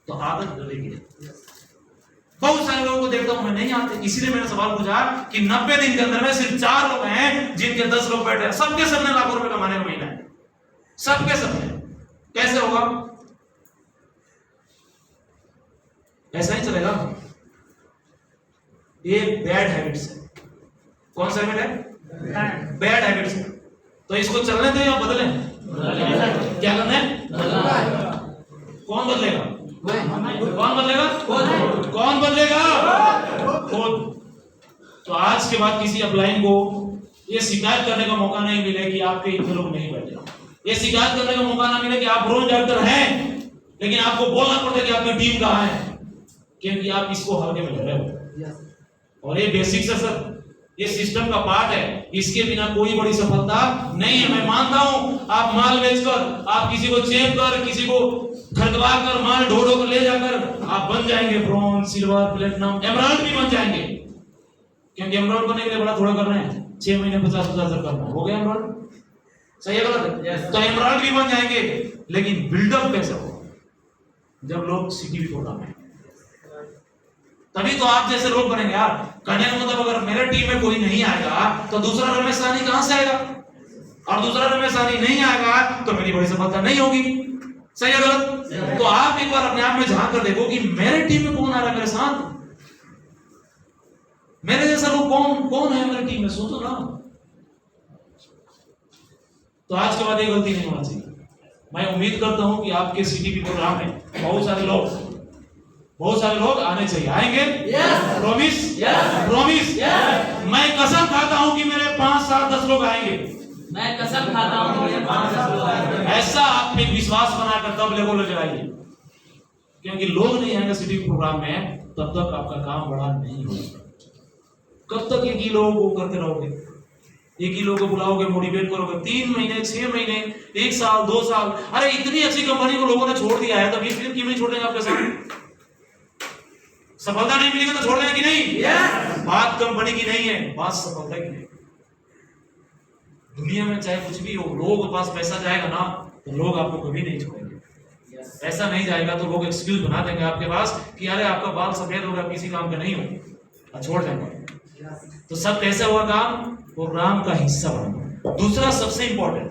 तो आदत डलेगी। बहुत सारे लोगों को देखता हूं मैं नहीं आते, इसीलिए मैंने सवाल पूछा कि 90 दिन के अंदर में सिर्फ 4 लोग हैं जिनके 10 लोग बैठे हैं। सबके सबने लाखों रुपए कमाने का महीना है, सबके सबने। कैसे होगा? ऐसा ही चलेगा। ये बैड हैबिट्स है। कौन सा हैबिट है? बैड हैबिट्स है। तो इसको चलने दें या बदलें? क्या करना है? कौन बदलेगा? कौन बदलेगा? कौन बदलेगा? खुद। तो आज के बाद किसी अपलाइन को ये शिकायत करने का मौका नहीं मिले कि आपके इतने लोग नहीं बैठे, ये शिकायत करने का मौका ना मिले कि आप ब्रोंज डायरेक्टर हैं लेकिन आपको बोलना पड़ता है कि आपकी टीम कहाँ है, क्योंकि आप इसको हल्के में ले रहे हो। और ये बेसिक्स है सर, ये सिस्टम का पार्ट है, इसके बिना कोई बड़ी सफलता नहीं है। मैं मानता हूं आप माल बेचकर, आप किसी को चेप कर, किसी को खरीदवा कर, माल ढोड़ो कर ले जाकर आप बन जाएंगे ब्रॉन्ज, सिल्वर, प्लेटिनम, एमराल्ड भी बन जाएंगे, क्योंकि एमराल्ड बनने के लिए बड़ा थोड़ा कर रहे हैं, 6 महीने 50,000 करना हो गया एमराल्ड। सही है गलत है? तो एमराल्ड भी बन जाएंगे, लेकिन बिल्डअप कैसे होगा जब लोग सीटीपी प्रोग्राम में, तभी तो आप जैसे लोग बनेंगे यार। कहने का मतलब अगर मेरे टीम में कोई नहीं आएगा तो दूसरा रमेश साहनी कहां से आएगा, और दूसरा रमेश साहनी नहीं आएगा तो मेरी बड़ी सफलता नहीं होगी। सही है गलत? तो आप एक बार अपने आप में झांक कर देखो कि मेरे टीम में कौन आ रहा है मेरे साथ, मेरे जैसा लोग कौन है मेरी टीम में, सोचो ना। तो आज के बाद ये गलती नहीं होना चाहिए। मैं उम्मीद करता हूं कि आपके सीटीपी प्रोग्राम में बहुत सारे लोग आने चाहिए। आएंगे? प्रॉमिस? प्रॉमिस? मैं कसम खाता हूं कि मेरे 5, 7, 10 लोग आएंगे। मैं कसम खाता हूं मेरे 5 लोग आएंगे। ऐसा आप में विश्वास बनाकर तब लेवल ले जाइए, क्योंकि लोग नहीं आएंगे सीटीपी प्रोग्राम में तब तक आपका काम बड़ा नहीं होगा। कब तक एक ही लोगों को करते रहोगे, एक ही लोगों को बुलाओगे, मोटिवेट करोगे, 3 महीने 6 महीने 1 साल 2 साल, अरे इतनी अच्छी कंपनी को लोगों ने छोड़ दिया है, तब ये फिर क्यों नहीं छोड़ेंगे आपके साथ? सफलता नहीं मिलेगी तो छोड़ देंगे कि नहीं? बात कंपनी की नहीं है, बात सफलता की है। दुनिया में चाहे कुछ भी हो, लोगों के पास पैसा जाएगा ना तो लोग आपको कभी नहीं छोड़ेंगे। ऐसा नहीं जाएगा तो लोग एक्सक्यूज बना देंगे आपके पास कि अरे आपका बाल सफेद होगा, किसी काम का नहीं हो, छोड़ देंगे। तो सब कैसे हुआ काम? प्रोग्राम का हिस्सा बनना। दूसरा सबसे इंपॉर्टेंट,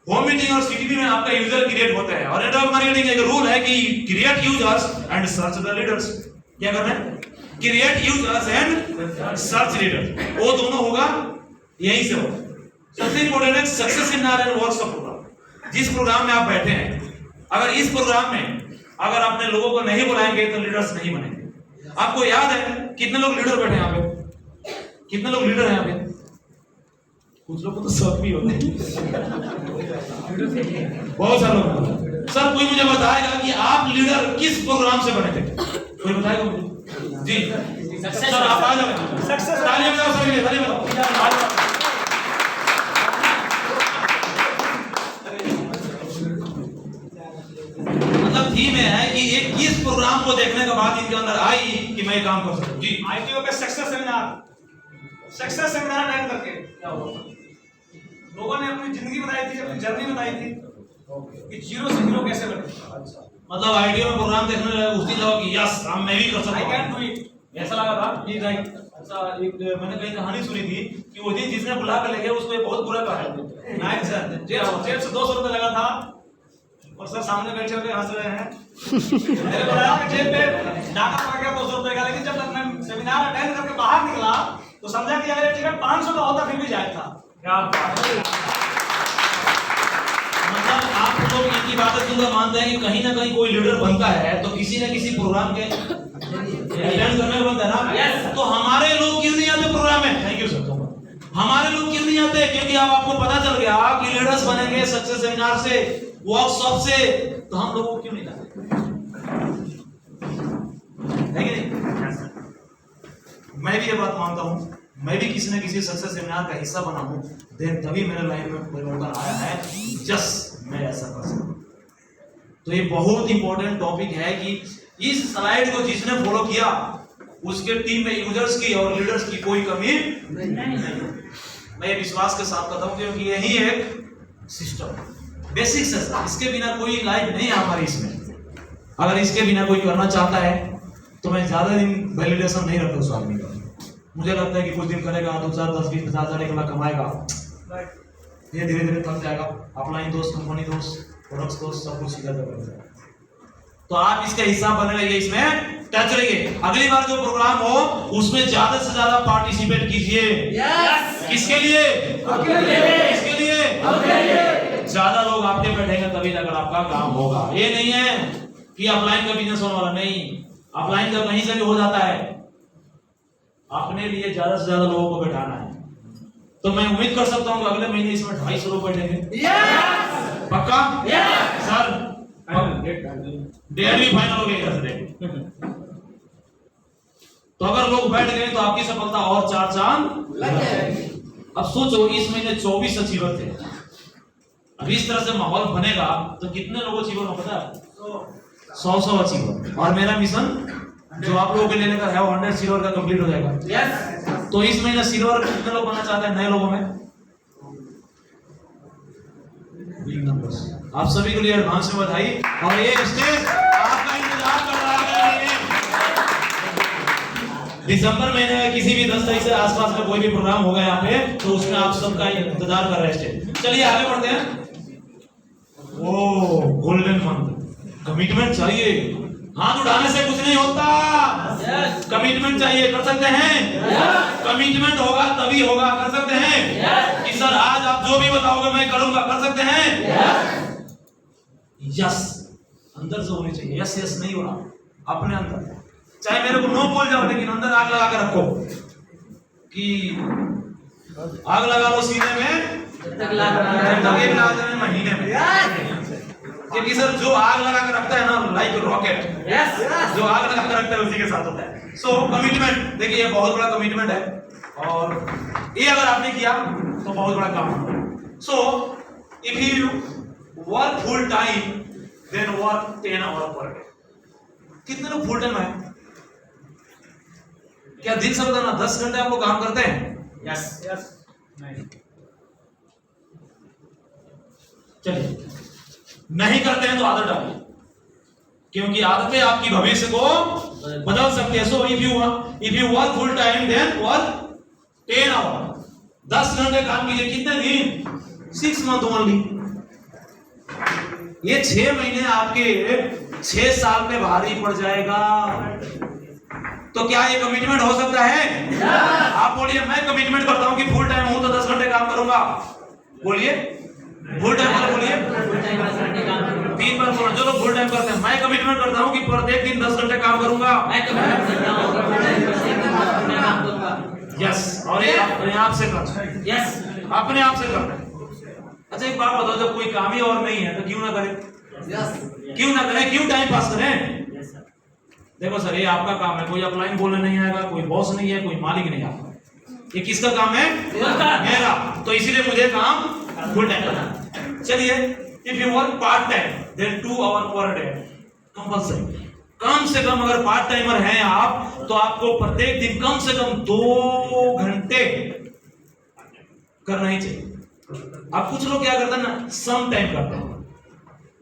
होम मीटिंग और सीटीपी में आपका यूजर क्रिएट होता है, और नेटवर्क मार्केटिंग का एक रूल है कि create users and search the leaders. क्या करना है? Create users and search leaders, वो दोनों होगा, यहीं से होगा। सबसे इंपॉर्टेंट है success in are and works का प्रोग्राम। जिस प्रोग्राम में आप बैठे हैं, अगर इस प्रोग्राम में अगर आपने लोगों को नहीं बुलाएंगे तो लीडर्स नहीं बनेंगे। आपको याद है कितने लोग लीडर बैठे हैं यहाँ पे? कितने लोग लीडर हैं यहाँ पे? कुछ लोग को तो शौक भी होते हैं, बहुत सारे लोग। सर कोई मुझे बताएगा कि आप लीडर किस प्रोग्राम से बने थे? कोई बताएगा मुझे? जी सर, आप आ जाओ। सक्सेस तालियां बजाओ सर के लिए, तालियां बजाओ। मतलब थीम है कि ये किस प्रोग्राम को देखने के बाद इनके अंदर आई कि मैं काम कर सकूं। जी आईटीओ पे सक्सेस सेमिनार अटेंड करके क्या हुआ, लोगों ने अपनी जिंदगी बताई थी, अपनी जर्नी बताई थी कि जीरो से हीरो कैसे बने। अच्छा, मतलब आईटीओ में प्रोग्राम देखने लगे, उस दिन लगा कि यस अब मैं भी कर सकता हूं, आई कैन डू इट, ऐसा लगा था। जी राइट। अच्छा, एक मैंने कहीं कहानी सुनी थी कि वो दिन जिसने बुला कर ले गया उसको ये बहुत बुरा कहा है। नाइट सर, जेब से 200 रुपए लगा था और सर सामने बैठे हुए हंस रहे हैं। मैंने बताया कि जेब पे डाका पड़ गया 200 रुपए का, लेकिन जब मैं सेमिनार अटेंड करके बाहर निकला तो समझा कि अगर ये टिकट 500 का होता फिर भी जायज था। क्या मतलब आप लोग इनकी बातें सुनकर मानते हैं कि कहीं ना कहीं कोई लीडर बनता है तो किसी न किसी प्रोग्राम के अटेंड करने को बनता है ना। yes. तो हमारे लोग क्यों नहीं आते प्रोग्राम में? Thank you sir. हमारे लोग क्यों नहीं आते? क्योंकि अब आपको पता चल गया कि लीडर्स बनेंगे सक्सेस सेमिनार से, वर्कशॉप से, तो हम लोगों को क्यों नहीं लाते? है कि नहीं? मैं भी ये बात मानता हूं, मैं भी किसी न किसी सक्सेस सेमिनार का हिस्सा बना हूं, देन तभी मेरे लाइफ में परिवर्तन आया है, जस मैं ऐसा कर सकूं। तो ये बहुत इंपॉर्टेंट टॉपिक है कि इस स्लाइड को जिसने फॉलो किया उसके टीम में यूजर्स की और लीडर्स की कोई कमी नहीं। मैं ये विश्वास के साथ कहता हूं क्योंकि यही एक सिस्टम बेसिक्स है, इसके बिना कोई लाइफ नहीं है हमारी इसमें। अगर इसके बिना कोई करना चाहता है तो मैं ज्यादा दिन वैलिडेशन नहीं रखता उस आदमी का। मुझे लगता है कि कुछ दिन करेगा, 2 4 10 20 50 हजार 1 लाख कमाएगा, ये धीरे धीरे थक जाएगा। अपलाइन दोस्त, कंपनी दोस्त, प्रोडक्ट्स दोस्त, सब कुछ सीधा कर देगा। तो आप इसका हिस्सा बने रहिए, इसमें टच रहिए। अगली बार जो प्रोग्राम हो उसमें ज्यादा से ज्यादा पार्टिसिपेट कीजिए। यस। किसके लिए? आपके लिए। किसके लिए? ज्यादा लोग आपके बैठेंगे तभी जाकर आपका काम होगा। ये नहीं है कि ऑफलाइन का बिजनेस होने वाला, नहीं, ऑफलाइन का कहीं से भी हो जाता है। अपने लिए ज्यादा से ज्यादा लोगों को बैठाना है। तो मैं उम्मीद कर सकता हूँ अगले महीने इसमें 250 लोग बैठेंगे। पक्का? सर डेट भी फाइनल हो गई। तो अगर लोग बैठ गए तो आपकी सफलता और 4 चांद लग जाएंगे। अब सोचो इस महीने 24 अचीवर थे। अब इस तरह से माहौल बनेगा तो कितने लोग अचीवर हो पता है? 100 अचीवर। और मेरा मिशन जो आप लोगों के लेने का है वो 100 सिल्वर का कंप्लीट हो जाएगा। तो इस महीने सिल्वर कितने लोग बनना चाहते हैं नए लोगों में? Big numbers. आप सभी के लिए एडवांस में बधाई। और ये स्टेज आपका इंतजार कर रहा है। दिसंबर महीने में किसी भी 10 तारीख से आसपास में कोई भी प्रोग्राम होगा यहाँ पे, तो उसमें आप सबका इंतजार कर रहे हैं। चलिए आगे बढ़ते हैं। ओ गोल्डन मंथ, कमिटमेंट चाहिए। हाथ उठाने से कुछ नहीं होता, कमिटमेंट चाहिए। कर सकते हैं? कमिटमेंट होगा तभी होगा। कर सकते हैं कि सर आज आप जो भी बताओगे मैं करूंगा। कर सकते हैं? यस अंदर से होनी चाहिए। यस यस नहीं हो रहा अपने अंदर, चाहे मेरे को नो बोल जाओ लेकिन अंदर आग लगा के रखो कि आग लगा लो सीने में महीने में। क्योंकि सर जो आग लगा के रखता है ना लाइक रॉकेट, जो आग लगा के रखता है उसी के साथ होता है। सो कमिटमेंट, देखिए ये बहुत बड़ा कमिटमेंट है और ये अगर आपने किया तो बहुत बड़ा काम होगा। So if you work full time then work 10 hour per day. कितने लोग फुल टाइम है? क्या दिन से बताना 10 घंटे आप लोग काम करते हैं? Yes yes. चलिए नहीं करते हैं तो आदत डालिए, क्योंकि आदतें आपकी भविष्य को बदल सकती है। So if you work full time then work 10 hour. 10 घंटे काम कीजिए। कितने दिन? 6 मंथ ओनली। ये 6 महीने आपके 6 साल में भारी पड़ जाएगा। तो क्या ये कमिटमेंट हो सकता है? आप बोलिए मैं कमिटमेंट करता हूं कि फुल टाइम हूं तो 10 घंटे काम करूंगा। बोलिए फुल टाइम वाले बोलिए। 3 बार बोलो जो लोग फुल टाइम करते हैं। मैं कमिटमेंट करता हूं कि प्रत्येक दिन 10 घंटे काम करूंगा। मैं कमिटमेंट करता हूं अपने काम करूंगा। यस। और ये अपने आप से करना है। यस अपने आप से करना है। अच्छा एक बात बताओ, जब कोई काम ही और नहीं है तो क्यों ना करें? क्यों ना करें? क्यों टाइम पास करें? देखो सर ये आपका काम है, कोई अपलाइन बोलने नहीं आएगा, कोई बॉस नहीं है, कोई मालिक नहीं आपका। ये किसका काम है? मेरा। तो इसीलिए मुझे काम फुल टाइम करना। चलिए if you work part time then 2 hour per day compulsory. कम से कम अगर पार्ट टाइमर हैं आप तो आपको प्रत्येक दिन कम से कम 2 घंटे करना ही चाहिए। अब कुछ लोग क्या करते हैं ना सम टाइम करते हैं।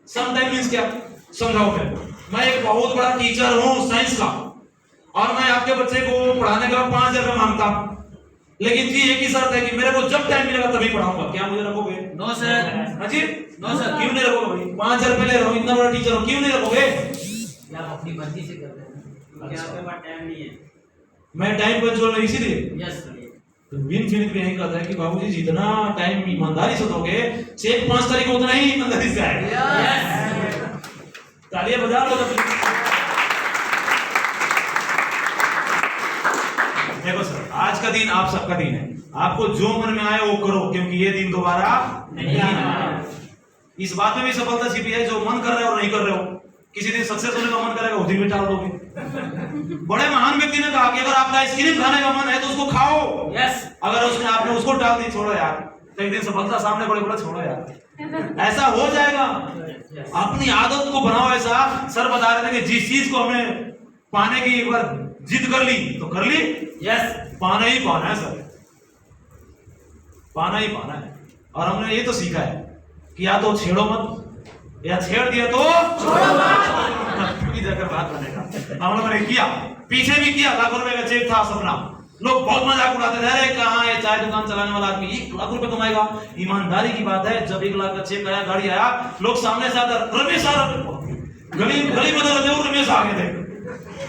सम टाइम मींस क्या? समझाओ मेरे। मैं एक बहुत बड़ा टीचर हूं साइंस का और मैं आपके बच्चे को पढ़ाने का 5000 रुपये मांगता, लेकिन जी एक ही शर्त है कि मेरे को जब टाइम मिलेगा तभी पढ़ाऊंगा। क्या मुझे रखोगे? No sir. हाजी नो सर। क्यों नहीं रखोगे भाई? 5000 रुपये ले रहा हूं, इतना बड़ा टीचर हूं, क्यों नहीं रखोगे? आप अपनी मर्जी से करते हैं क्योंकि आपके पास टाइम नहीं है। मैं टाइम पंचुअल नहीं इसीलिए। यस तो विन फिनिट भी यही कहता है कि बाबूजी जितना टाइम ईमानदारी से दोगे चेक 5 तारीख को उतना ही ईमानदारी से आएगा। तालियां बजा लो। देखो सर आज का दिन आप सबका दिन है। आपको जो मन में आए वो करो, क्योंकि ये दिन दोबारा नहीं आएगा। इस बात में भी सफलता छिपी है, जो मन कर रहे हो और नहीं कर रहे हो। किसी दिन सक्सेस होने का मन करेगा उस दिन भी टाल दोगे। बड़े महान व्यक्ति ने कहा कि अगर आपका आइसक्रीम खाने का मन है तो उसको खाओ। यस। अगर उसने आपने उसको टाल दी, छोड़ो यार, तो एक दिन सफलता सामने बड़े बड़ा, छोड़ो यार, ऐसा हो जाएगा। अपनी आदत को बनाओ ऐसा। सर बता रहे थे कि जिस चीज को हमें पाने की एक बार जिद कर ली तो कर ली। यस पाना ही पाना है सर, पाना ही पाना है। और हमने ये तो सीखा है कि या तो छेड़ो मत या छेड़ दिया तो छोड़ो मत। जाकर बात बनेगा। हम लोगों ने किया, पीछे भी किया। लाखों रुपए का चेक था सपना। लोग बहुत मजाक उड़ाते थे, अरे कहाँ ये चाय दुकान चलाने वाला आदमी 1 लाख रुपए कमाएगा। ईमानदारी की बात है, जब 1 लाख का चेक आया, गाड़ी आया, लोग सामने से आकर रमेश आ गली बदल रहे थे, रमेश आ गए थे।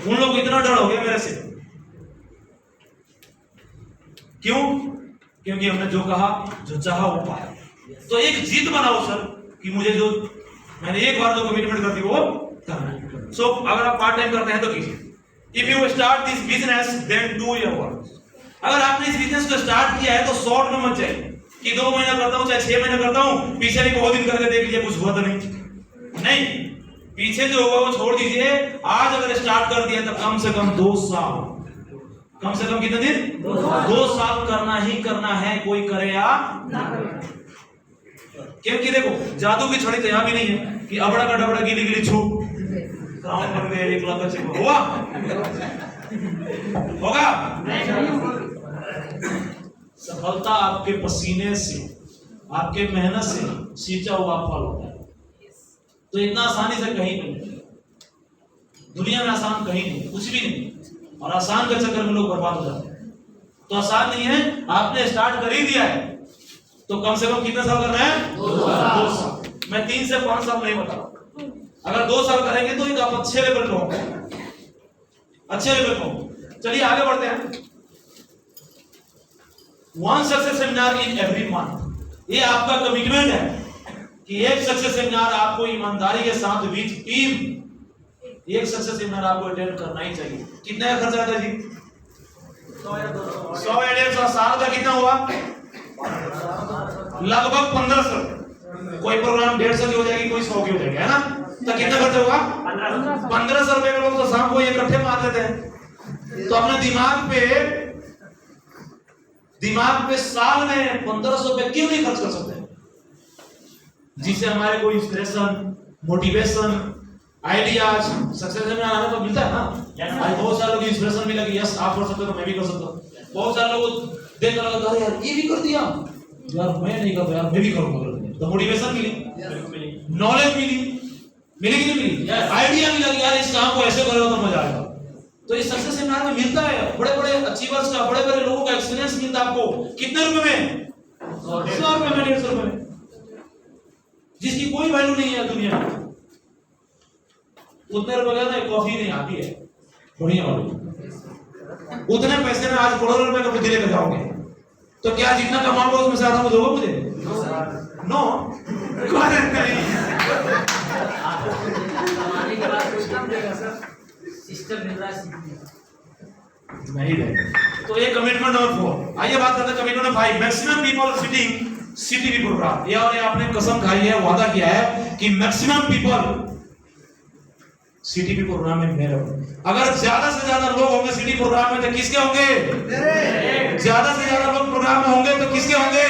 उन लोग इतना डर हो गया मेरे से। क्यों? क्योंकि हमने जो कहा, जो चाहा वो पाया। तो एक जिद बनाओ सर कि मुझे जो मैंने एक बार जो कमिटमेंट कर दी वो करना है। सो अगर आप पार्ट टाइम करते हैं तो कीजिए। If you start this business then do your work. अगर आपने इस बिजनेस को स्टार्ट किया है तो शॉर्ट में मत जाइए कि 2 महीना करता हूं चाहे 6 महीना करता हूं, पीछे भी बहुत दिन करके देख लीजिए कुछ हुआ तो नहीं, पीछे जो होगा वो छोड़ दीजिए। आज अगर स्टार्ट कर दिया तो कम से कम 2 साल, कम से कम कितने दिन, 2 साल करना ही करना है, कोई करे या ना करे। क्योंकि देखो जादू की छड़ी तो यहाँ भी नहीं है कि अबड़ा का डबड़ा गिली गिली छू काम बन गए 1 लाख अच्छे होगा होगा। सफलता आपके पसीने से, आपके मेहनत से सींचा हुआ फल होता है। तो इतना आसानी से कहीं नहीं, दुनिया में आसान कहीं नहीं, कुछ भी नहीं। और आसान के चक्कर में लोग बर्बाद हो जाते हैं। तो आसान नहीं है, आपने स्टार्ट कर ही दिया है तो कम से कम कितने साल करना है, 2 साल। मैं 3 से 5 साल नहीं बता रहा। अगर 2 साल करेंगे तो एक आप अच्छे लेवल पे होंगे, अच्छे लेवल पे होंगे। चलिए आगे बढ़ते हैं। 1 success seminar in every month, ये आपका कमिटमेंट है कि एक सक्सेस सेमिनार आपको ईमानदारी के साथ विद टीम, एक सक्सेस सेमिनार आपको अटेंड करना ही चाहिए। कितने का खर्चा आता है जी? 100 या 150 साल का कितना हुआ? लगभग 1500। कोई प्रोग्राम 150 की हो जाएगी, कोई 100 की हो जाएगी, है ना? तो कितना खर्चा होगा? 1500 रुपए के लोग तो शाम को इकट्ठे मार देते हैं। तो अपने दिमाग पे साल में 1500 रुपए क्यों नहीं खर्च कर सकते, जिससे हमारे को इंस्पिरेशन, मोटिवेशन, आइडियाज, सक्सेस में आना तो मिलता है ना। आज बहुत सारे लोग इंस्पिरेशन मिला कि यस आप कर सकते हो तो मैं भी कर सकता हूँ। बहुत सारे लोग देख कर लगा अरे यार ये भी कर दिया, यार मैं नहीं कर पाया मैं भी करूंगा, तो मोटिवेशन मिली, नॉलेज मिली कि नहीं मिली, आइडिया मिला कि यार इस काम को ऐसे करोगे तो मजा आएगा। तो इस सक्सेस सेमिनार में मिलता है, बड़े बड़े अचीवर्स का, बड़े बड़े लोगों का एक्सपीरियंस मिलता है आपको। कितने रुपए में? 100 रुपए में, 150 रुपए में, जिसकी कोई वैल्यू नहीं है दुनिया में। उतने रुपए का कॉफी नहीं आती है बढ़िया वाली। उतने पैसे में आज करोड़ों रुपए का बुद्धि लेकर जाओगे तो क्या जितना कमाओगे उसमें से आधा दोगे मुझे? नो कमाने के बाद सिस्टम देगा सर, सिस्टम मिल रहा है नहीं रहेगा। तो ये कमिटमेंट नंबर 4। आइए बात करते हैं commitment number 5, maximum people sitting CTV program. ये और आपने कसम खाई है, वादा किया है कि मैक्सिमम पीपल सीटीपी प्रोग्राम में मेरे होंगे। अगर ज्यादा से ज्यादा लोग होंगे सीटी प्रोग्राम में तो किसके होंगे? मेरे। ज्यादा से ज्यादा लोग प्रोग्राम में होंगे तो किसके होंगे?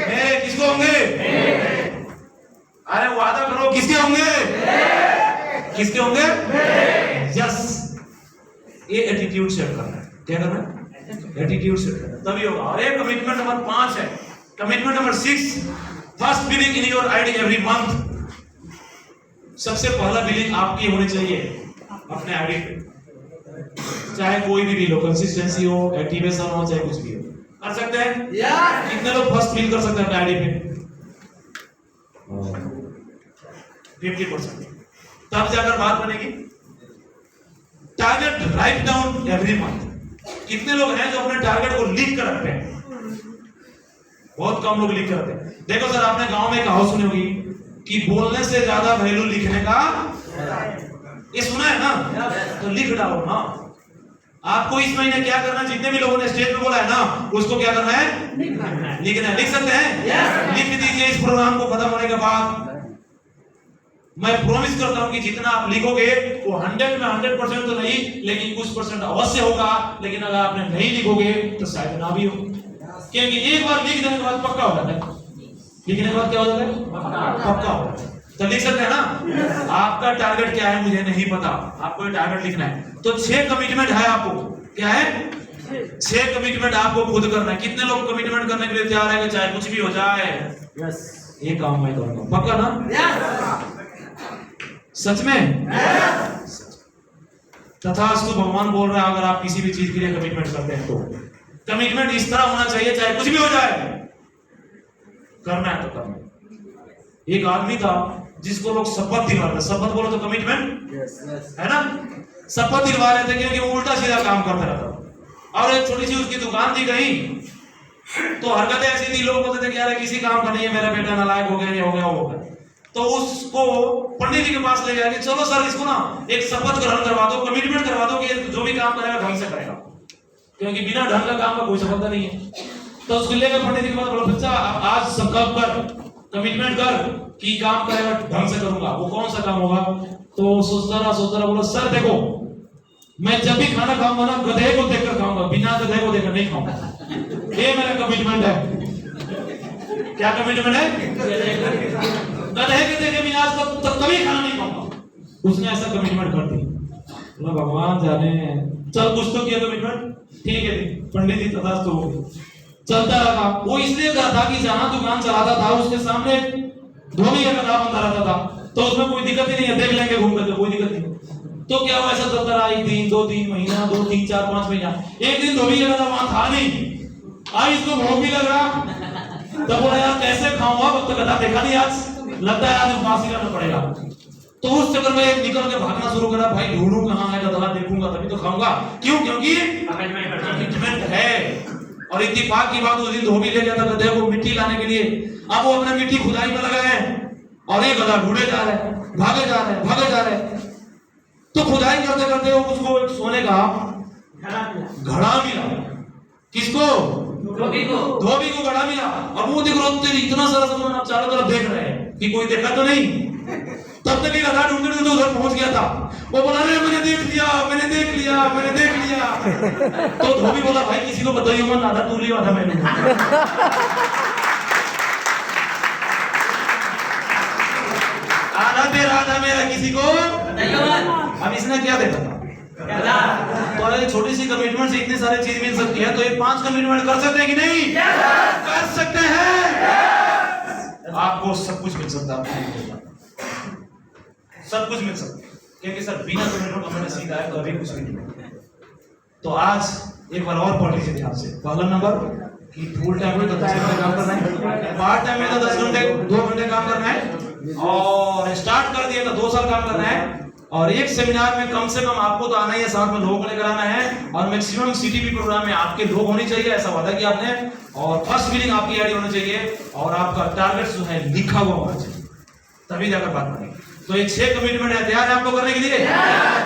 मेरे। किसको होंगे? अरे वादा करो किसके होंगे? किसके होंगे? यस। ये एटीट्यूड सेट करना है। क्या करना है? एटीट्यूड सेट करना, तभी होगा। और ये कमिटमेंट नंबर 5 है। Commitment number 6, first billing in your ID every month. सबसे पहला बिलिंग आपकी होनी चाहिए अपने आईडी पे, चाहे कोई भी बिल हो, कंसिस्टेंसी हो, एक्टिवेशन हो, चाहे कुछ भी हो, कर सकते हैं। कितने लोग फर्स्ट बिल कर सकते हैं अपने आईडी पे? 50%। तब जाकर बात बनेगी। Target write down every month. कितने लोग हैं जो अपने टारगेट को लिख कर रखते हैं? बहुत कम लोग लिख कर रखते हैं। देखो सर, आपने गांव में कहावत सुनी होगी कि बोलने से ज्यादा वैल्यू लिखने का, ये सुना है ना? तो लिख डालो ना। आपको इस महीने क्या करना, जितने भी लोगों ने स्टेज पे बोला है ना, उसको क्या करना है? लिखना है। लिख सकते हैं? लिख दीजिए। इस प्रोग्राम को खत्म होने के बाद मैं प्रॉमिस करता हूं कि जितना आप लिखोगे वो 100 में 100% तो नहीं, लेकिन कुछ परसेंट अवश्य होगा। लेकिन अगर आपने नहीं लिखोगे तो शायद ना भी हो, क्योंकि एक बार लिख देने के बाद पक्का हो जाता है। लिखने के बाद क्या हो जाता है? पक्का हो जाता है। तो लिख सकते हैं ना? आपका टारगेट क्या है मुझे नहीं पता, आपको टारगेट लिखना है। तो 6 कमिटमेंट है आपको। क्या है? 6 कमिटमेंट आपको खुद करना है। कितने लोग कमिटमेंट करने के लिए तैयार है कि चाहे कुछ भी हो जाए? यस। ये काम मैं करूंगा, पक्का ना? सच में? तथास्तु भगवान बोल रहा है, अगर आप किसी भी चीज के लिए कमिटमेंट करते हैं तो कमिटमेंट इस तरह होना चाहिए, चाहे कुछ भी हो जाए, करना है तो करना। एक आदमी था जिसको लोग शपथ दिलवा रहे थे। शपथ बोलो तो कमिटमेंट है ना? शपथ दिलवा रहे थे क्योंकि वो उल्टा सीधा काम करता रहता। और एक छोटी सी उसकी दुकान थी कहीं, तो हरकतें ऐसी थी, लोग बोलते थे कि यार किसी काम का नहीं है, मेरा बेटा नालायक हो गया, ये हो गया, वो हो गया। तो उसको पंडित जी के पास ले गया कि चलो सर इसको ना एक शपथ ग्रहण करवा दो, कमिटमेंट करवा दो कि जो भी काम करेगा ढंग से करेगा, क्योंकि बिना ढंग का काम का कोई सफलता नहीं है। तो उसको लेकर पंडित जी के पास बोला, बच्चा आज संकल्प कर, कमिटमेंट कर कि काम करेगा ढंग से करूंगा। वो कौन सा काम होगा? तो सोचता रहा बोला, सर देखो मैं जब भी खाना खाऊंगा ना गधे को देखकर खाऊंगा, बिना गधे को देखकर नहीं खाऊंगा। ये मेरा कमिटमेंट है। क्या कमिटमेंट है? गधे के देखे मैं आज तक कभी खाना नहीं खाऊंगा। उसने ऐसा कमिटमेंट कर दिया। भगवान जाने, चल कुछ तो किया कमिटमेंट, ठीक है पंडित जी तथास्तु हो गए। चलता रहा। वो इसलिए कर था कि जहां दुकान चलाता था उसके सामने धोबी का कथा बंधा रहता था, तो उसमें कोई दिक्कत ही नहीं है, देख लेंगे घूम करके, कोई दिक्कत नहीं। तो क्या हुआ, ऐसा चलता रहा, 1 दिन 2 दिन महीना 2 3 4 5 महीना। एक दिन धोबी का कथा वहां था नहीं, आज इसको भूख भी लग रहा, तब बोला यार कैसे खाऊंगा, वक्त कथा देखा नहीं आज, लगता है आज उपवास ही करना पड़ेगा। तो उस चक्कर में निकल के भागना शुरू करा, भाई ढूंढूं कहां है गधा, देखूंगा तभी तो खाऊंगा। क्यों? क्योंकि कमिटमेंट है। और इत्तेफाक की बात, उस दिन धोबी ले गया था गधे को मिट्टी लाने के लिए। अब वो अपना मिट्टी खुदाई में लगा है और ये गधा ढूंढे जा रहा है, भागे जा रहे। तो खुदाई करते करते वो उसको एक सोने का घड़ा मिला। किसको? धोबी को घड़ा मिला। और वो देख रहे तेरी इतना सारा सामान, आप चारों तरफ देख रहे हैं कि कोई देखा तो नहीं। तब तक ये गधा ढूंढते तो उधर पहुंच गया था। वो बोला रे मैंने देख लिया। तो धोबी बोला भाई किसी को बताइए मत, आधा तू लिया आधा मैंने। आधा तेरा आधा मेरा, किसी को अब इसने क्या देखा था? तो अगर छोटी सी कमिटमेंट से इतनी सारी चीज मिल सकती है, तो ये 5 कमिटमेंट कर सकते हैं कि नहीं? कर सकते हैं। आपको सब कुछ मिल सकता है, सब कुछ मिल सकता है, क्योंकि सर बिना कमिटमेंट हमने सीखा है कभी कुछ नहीं। तो आज एक बार और पढ़ लीजिए ध्यान से। पहला नंबर कि फुल टाइम में तो 10 घंटे काम करना है, पार्ट टाइम में तो 10 घंटे 2 घंटे काम करना है, और स्टार्ट कर दिया तो 2 साल काम करना है। और एक सेमिनार में कम से कम आपको तो आना ही है, साथ में लोगों को लेकर आना है, और मैक्सिमम सीटीपी प्रोग्राम में आपके लोग होने चाहिए, ऐसा वादा किया आपने। और फर्स्ट मीटिंग आपकी आईडी होनी चाहिए, और आपका टारगेट जो है लिखा हुआ होना चाहिए, तभी जाकर बात करेंगे। तो ये 6 कमिटमेंट है, तैयार है आपको करने के लिए?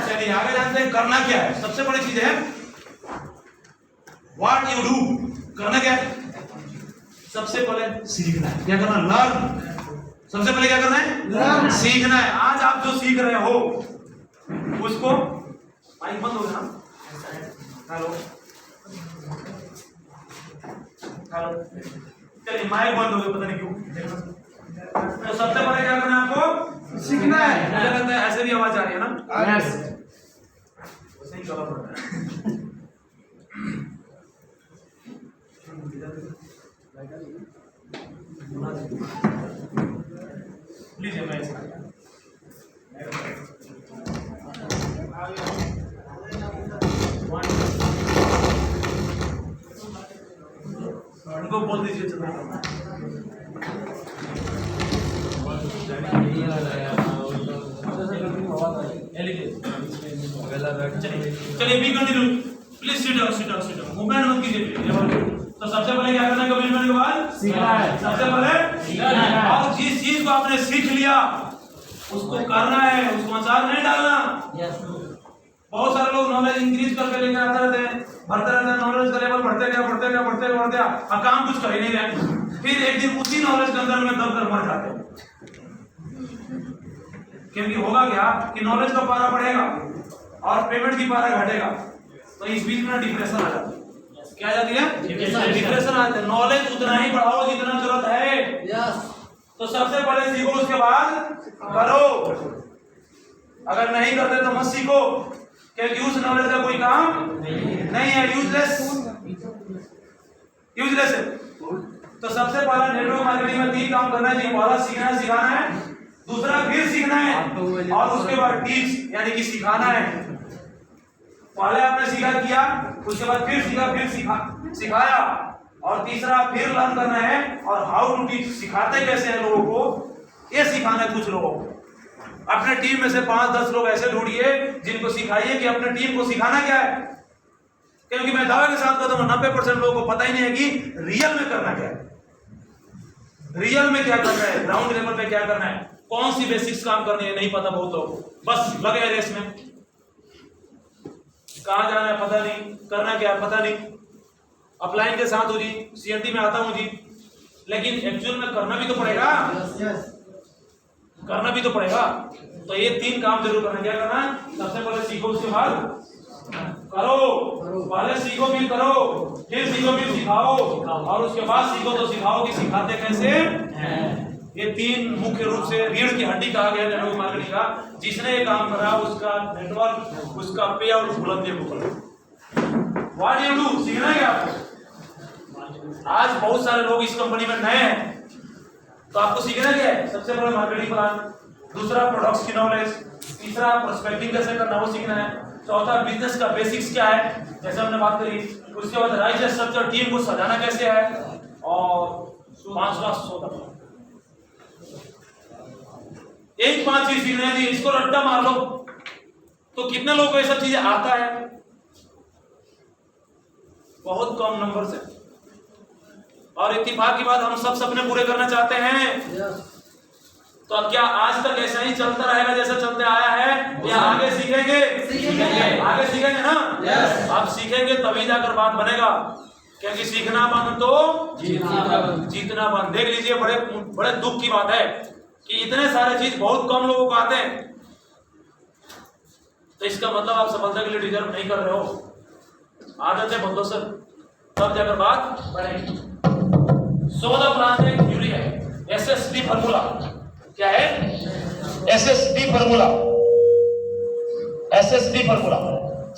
चलिए आगे जानते हैं करना क्या है। सबसे बड़ी चीज है व्हाट यू डू। करना क्या है? सबसे पहले सीखना है। क्या करना? लर्न। सबसे पहले क्या करना है? लर्न, सीखना है। आज आप जो सीख रहे हो उसको, माइक बंद हो गया ना, हेलो चलिए माइक बंद हो गया, पता नहीं क्यों। तो सबसे पहले क्या करना है आपको? सीखना है। मुझे लगता है ऐसे भी आवाज आ रही है ना? यस, सही चला पड़ता है। लीजिए मैं उनको बोल दीजिए चलिए B continue please sit down movement मत कीजिए। तो सबसे पहले क्या करना है? कमिटमेंट के बाद सीखना है। सबसे पहले सीखना है, और जिस चीज को आपने सीख लिया उसको करना है, उसको अचार नहीं डालना। बहुत सारे लोग नॉलेज इंक्रीज करके लेकर आते रहते हैं, बढ़ते रहते हैं, नॉलेज का लेवल बढ़ते गया और काम कुछ कर ही नहीं रहे। फिर एक दिन उसी नॉलेज के अंदर में दब कर मर जाते हैं। क्योंकि होगा क्या कि नॉलेज का पारा बढ़ेगा और पेमेंट की पारा घटेगा, तो इस बीच में डिप्रेशन आ जाता है। क्या जाती है? डिप्रेशन आ जाता है। नॉलेज उतना ही बढ़ाओ जितना जरूरत है। तो सबसे पहले सीखो, उसके बाद करो। अगर नहीं करते तो मत सीखो, क्योंकि उस नॉलेज का कोई काम नहीं है, यूजलेस है। तो सबसे पहला नेटवर्क मार्केटिंग में 3 काम करना है। पहला सीखना है, सिखाना है, दूसरा फिर सीखना है, और उसके बाद टीच यानी कि सिखाना है। पहले आपने सीखा किया, उसके बाद फिर सीखा, फिर सिखाया, और तीसरा फिर लर्न करना है। और हाउ टू टीच, सिखाते कैसे हैं लोगों को, ये सिखाना है कुछ लोगों को। अपने टीम में से 5-10 लोग ऐसे ढूंढिए जिनको सिखाइए कि अपने टीम को सिखाना क्या है। क्योंकि मैं दावे के साथ कहता हूं 90% लोगों को पता ही नहीं है कि रियल में करना क्या है, रियल में क्या करना है, ग्राउंड लेवल पे क्या करना है, कौन सी बेसिक्स काम करनी है, नहीं पता बहुत लोगों को। बस लगे हैं रेस में, कहां जाना है पता नहीं, करना क्या है पता नहीं। अपलाइन के साथ हूं जी, सीएनटी में आता हूं जी, लेकिन एक्चुअल में करना भी तो पड़ेगा, करना भी तो पड़ेगा। तो ये 3 काम जरूर करना। क्या करना है? सबसे पहले सीखो, उसके बाद करो। पहले सीखो फिर करो, फिर सीखो फिर सिखाओ, और उसके बाद सीखो तो सिखाओ कि सिखाते कैसे हैं। ये 3 मुख्य रूप से रीढ़ की हड्डी कहा गया नेटवर्क मार्केटिंग का। जिसने ये काम करा उसका नेटवर्क, उसका पे आउट बुलंदी के ऊपर। व्हाट यू डू, सीखना है क्या आपको? आज बहुत सारे लोग इस कंपनी में नए हैं, तो आपको सीखना क्या है? सबसे पहले मार्केटिंग प्लान, दूसरा प्रोडक्ट्स की नॉलेज, तीसरा प्रोस्पेक्टिंग कैसे करना वो सीखना है, चौथा बिजनेस का बेसिक्स क्या है जैसे हमने बात करी, उसके बाद राइट स्ट्रक्चर, टीम को सजाना कैसे है, और 5वां सौदा। एक 5 चीज सीखना है, इसको रट्टा मार लो तो कितने लोगों को ये सब चीजें आता है? बहुत कम नंबर से। और इत्तेफाक की बात, हम सब सपने पूरे करना चाहते हैं, तो क्या आज तक ऐसा ही चलता रहेगा जैसा चलते आया है, या आगे सीखेंगे? आगे सीखेंगे ना। आप सीखेंगे तभी जाकर बात बनेगा, क्योंकि सीखना बंद तो जीतना बंद। देख लीजिए, बड़े बड़े दुख की बात है कि इतने सारे चीज बहुत कम लोगों को आते हैं, तो इसका मतलब आप सफलता के लिए डिजर्व नहीं कर रहे हो। आदतें बदलो सर, तब जाकर बात बढ़ेगी। 16 प्लान एक थ्योरी है, SSD फार्मूला। क्या है? SSD formula. SSD formula,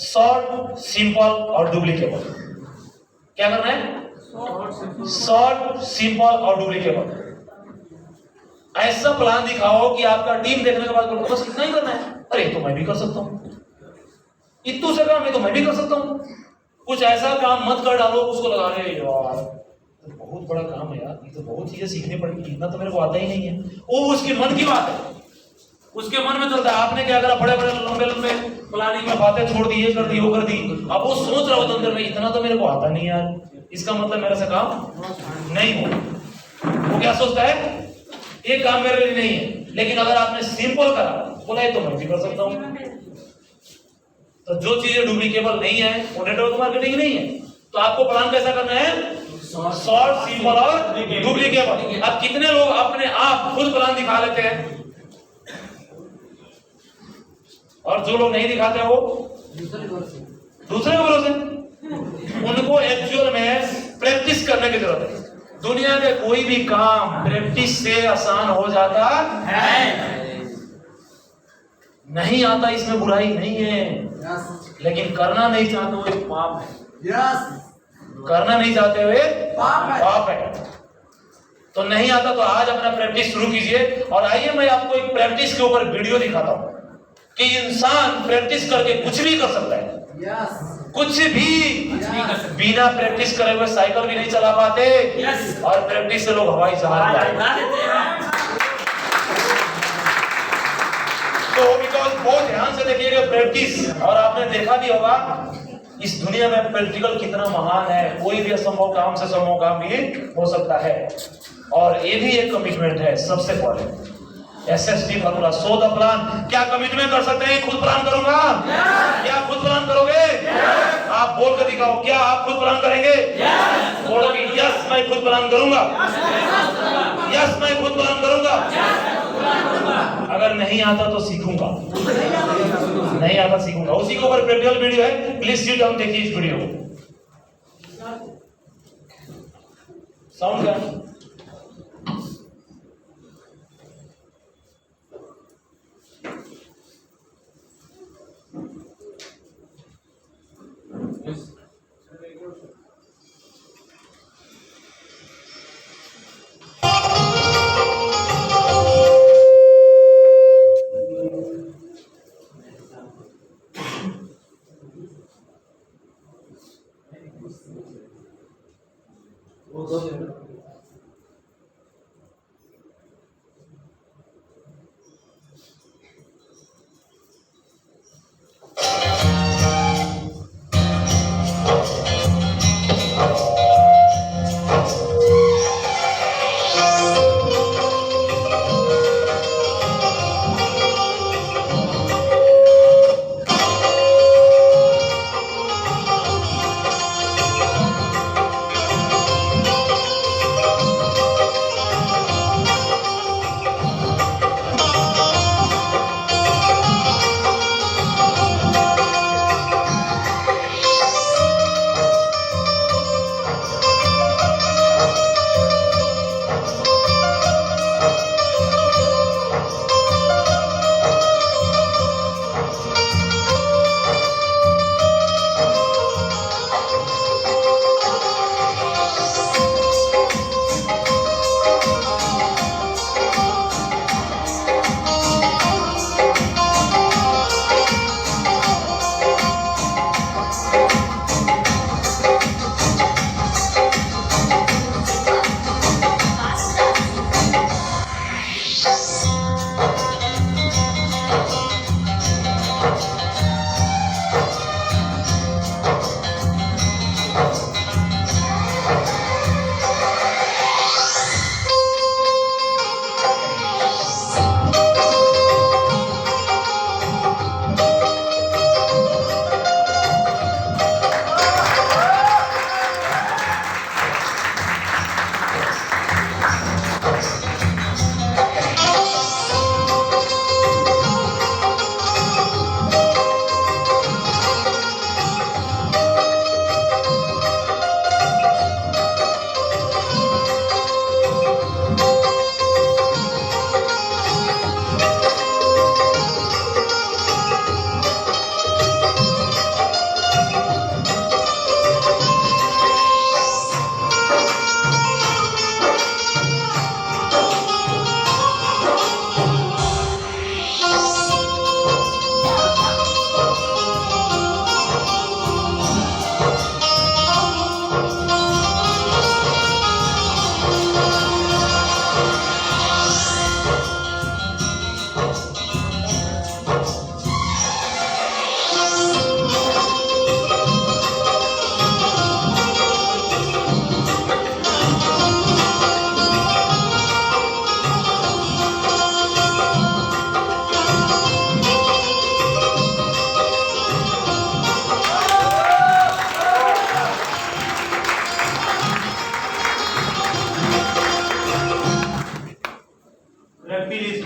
short, simple और डुप्लीकेबल। क्या करना है? शॉर्ट, सिंपल और डुप्लीकेबल। ऐसा प्लान दिखाओ कि आपका टीम देखने के बाद बोलो बस इतना ही करना है, अरे तो मैं भी कर सकता हूं, इतू से काम है तो मैं भी कर सकता हूं। कुछ ऐसा काम मत कर डालो उसको लगा रहे यार तो बहुत बड़ा काम है यार, ये तो बहुत चीजें सीखनी पड़ेगी, इतना तो मेरे को आता ही नहीं है। वो उसके मन की बात है, उसके मन में चलता है। आपने क्या करा, बड़े बड़े लंबे लंबे प्लानिंग में बातें छोड़ दी, ये कर दी वो कर दी। अब वो सोच रहा होता अंदर में, इतना तो मेरे को आता नहीं यार, इसका मतलब मेरे से काम नहीं हो। वो क्या सोचता है, ये काम मेरे लिए नहीं है। लेकिन अगर आपने सिंपल करा, बोला ये तो मैं भी कर सकता हूं, तो जो चीजें डुप्लीकेबल नहीं है वो नेटवर्क मार्केटिंग नहीं है। तो आपको प्लान कैसा करना है? शॉर्ट, सिंपल और डुप्लीकेबल। अब कितने लोग अपने आप खुद प्लान दिखा लेते हैं, और जो लोग नहीं दिखाते वो दूसरे के भरोसे। उनको एक्चुअल में प्रैक्टिस करने की जरूरत है। दुनिया में कोई भी काम प्रैक्टिस से आसान हो जाता है। नहीं आता इसमें बुराई नहीं है, लेकिन करना नहीं चाहते हुए पाप है। करना नहीं चाहते हुए पाप है। तो नहीं आता तो आज अपना प्रैक्टिस शुरू कीजिए। और आइए मैं आपको एक प्रैक्टिस के ऊपर वीडियो दिखाता हूं कि इंसान प्रैक्टिस करके कुछ भी कर सकता है। कुछ भी बिना प्रैक्टिस करे हुए साइकिल भी नहीं चला पाते, और प्रैक्टिस से लोग हवाई जहाज उड़ा देते हैं। तो बिकॉज बहुत ध्यान से देखिएगा प्रैक्टिस, और आपने देखा भी होगा इस दुनिया में प्रैक्टिकल कितना महान है। कोई भी असंभव काम से संभव काम भी हो सकता है, और ये भी एक कमिटमेंट है। सबसे पहले SSD formula, so the plan. क्या कमिटमेंट कर सकते हैं? खुद प्लान करूंगा। क्या खुद प्लान करोगे? आप बोल कर दिखाओ, क्या आप खुद प्लान करेंगे? बोलोगे यस मैं खुद प्लान करूंगा, यस मैं खुद प्लान करूंगा। अगर नहीं आता तो सीखूंगा, नहीं आता सीखूंगा। उसी के ऊपर प्रैक्टिकल वीडियो है, प्लीज सिट डाउन, देखिए इस वीडियो को। साउंड का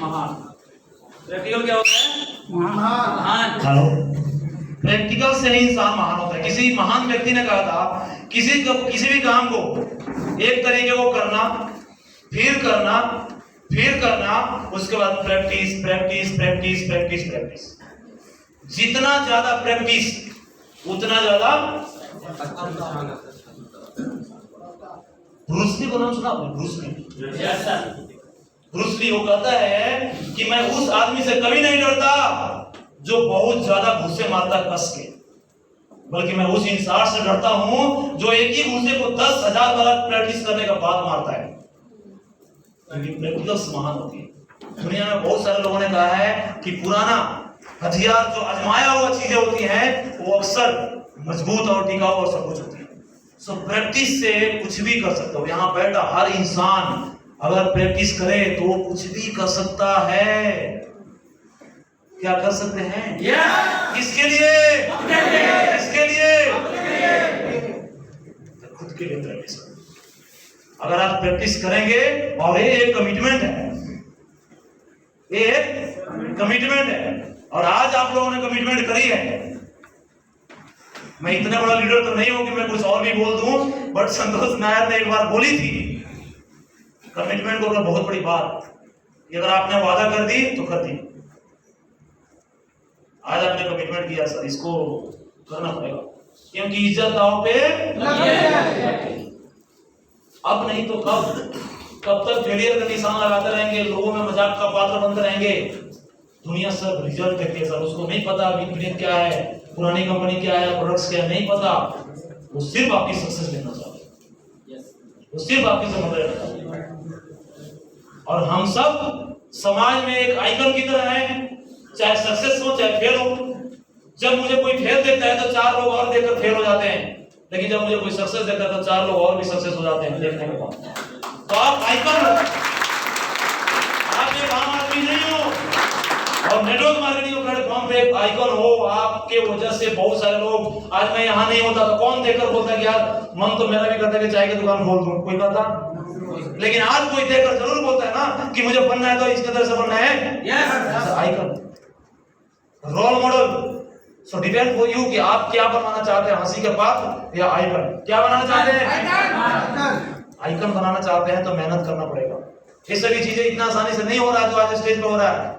महान। प्रैक्टिकल क्या होता है? महान। हेलो, प्रैक्टिकल से ही इंसान महान होता है। किसी महान व्यक्ति ने कहा था किसी भी काम को एक तरीके को करना, फिर करना, उसके बाद practice practice practice practice practice. जितना ज्यादा प्रैक्टिस उतना ज्यादा। ब्रूस ली को नाम सुना आपने? Bruce Lee. Yes sir. Bruce Lee वो कहता है कि मैं उस आदमी से कभी नहीं डरता जो बहुत ज्यादा घुसे मारता कस के, बल्कि मैं उस इंसान से डरता हूं जो एक ही घुसे को 10,000 बार प्रैक्टिस करने के बाद मारता है। प्रैक्टिकल्स महान होती है। दुनिया में बहुत सारे लोगों ने कहा है कि पुराना हथियार जो आजमाया हुआ चीजें होती हैं वो अक्सर मजबूत और टिकाऊ और सब कुछ होती है। सो प्रैक्टिस से कुछ भी कर सकते हो। यहाँ बैठा हर इंसान अगर प्रैक्टिस करे तो वो कुछ भी कर सकता है। क्या कर सकते हैं? किसके लिए? किसके लिए? खुद के लिए प्रैक्टिस करो। अगर आप प्रैक्टिस करेंगे, और ये एक कमिटमेंट है, ये एक कमिटमेंट है, और आज आप लोगों ने कमिटमेंट करी है। मैं इतना बड़ा लीडर तो नहीं हूं कि मैं कुछ और भी बोल दूं, बट संतोष नायर ने एक बार बोली थी कमिटमेंट को बहुत बड़ी बात कि अगर आपने वादा कर दी तो कर दी। आज आपने कमिटमेंट किया सर, इसको करना पड़ेगा, क्योंकि इज्जत दांव पे अब नहीं तो कब तक फेलियर का निशान लगाते रहेंगे, लोगों में मजाक का पात्र बनते रहेंगे। दुनिया सब रिजल्ट देखती है सर, उसको नहीं पता विन क्या है, पुरानी कंपनी क्या है, प्रोडक्ट्स क्या है, नहीं पता। वो सिर्फ आपकी सक्सेस लेना चाहते हैं, वो सिर्फ आपकी समझ लेना चाहते हैं। और हम सब समाज में एक आइकन की तरह हैं, चाहे सक्सेस हो चाहे फेल हो। जब मुझे कोई फेल देखता है तो 4 लोग और देखकर फेल हो जाते हैं, लेकिन जब मुझे कोई सक्सेस देखता है तो 4 लोग और भी सक्सेस हो जाते हैं देखने के बाद। तो आप आइकन हो, आप एक आम आदमी नहीं हो, और नेटवर्क मार्केटिंग प्लेटफॉर्म पे एक आइकन हो। आपके वजह से बहुत सारे लोग, आज मैं यहाँ नहीं होता तो कौन देखकर बोलता है कि यार मन तो मेरा भी करता है कि चाय की दुकान खोल दूं, कोई कहता, लेकिन आज कोई देखकर जरूर बोलता है ना कि मुझे बनना है तो इसके तरह से बनना है। Icon, role model. So depend for you कि आप क्या बनाना चाहते हैं, हंसी के पात्र या आइकन। क्या बनाना चाहते हैं? आइकन बनाना चाहते हैं तो मेहनत करना पड़ेगा। ये सभी चीजें इतना आसानी से नहीं हो रहा जो आज स्टेज पे हो रहा है।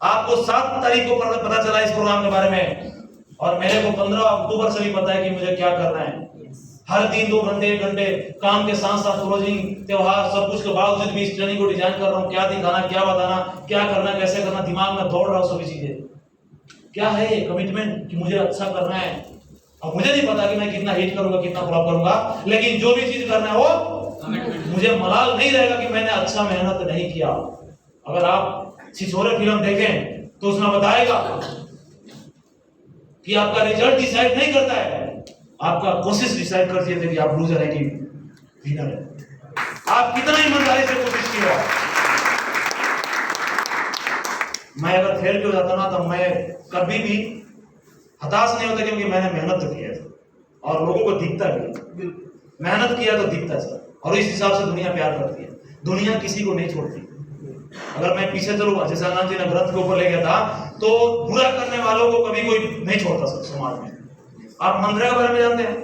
आपको 7 तारीख को पता चला इस प्रोग्राम के बारे में, और मेरे को 15 अक्टूबर से भी पता है कि मुझे क्या करना है। हर दिन 2 घंटे 1 घंटे काम के साथ साथ क्लोजिंग, त्योहार, सब कुछ के बावजूद भी इस ट्रेनिंग को डिजाइन कर रहा हूँ। क्या दिखाना, क्या बताना, क्या करना, कैसे करना, दिमाग में दौड़ रहा हूँ सभी चीजें। क्या है ये कमिटमेंट कि मुझे अच्छा करना है। अब मुझे नहीं पता कि मैं कितना हिट करूंगा, कितना फ्लॉप करूंगा, लेकिन जो भी चीज करना है वो मुझे मलाल नहीं रहेगा कि मैंने अच्छा मेहनत नहीं किया। अगर आप छिछोरे फिल्म देखें तो उसमें बताएगा कि आपका रिजल्ट डिसाइड नहीं करता है, आपका कोशिश डिसाइड करती है कि आप लूजर है कि विनर है। आप कितना ईमानदारी से कोशिश किया। मैं अगर फेल भी हो जाता ना तो मैं कभी भी हताश नहीं होता, क्योंकि मैंने मेहनत तो किया है और लोगों को दिखता भी, मेहनत किया तो दिखता है सर। और इस हिसाब से दुनिया प्यार करती है, दुनिया किसी को नहीं छोड़ती। अगर मैं पीछे चलूंगा, जैसे आनंद जी ने ग्रंथ के ऊपर ले गया था, तो बुरा करने वालों को कभी कोई नहीं छोड़ता सर समाज में। आप मंत्रा के बारे में जानते हैं?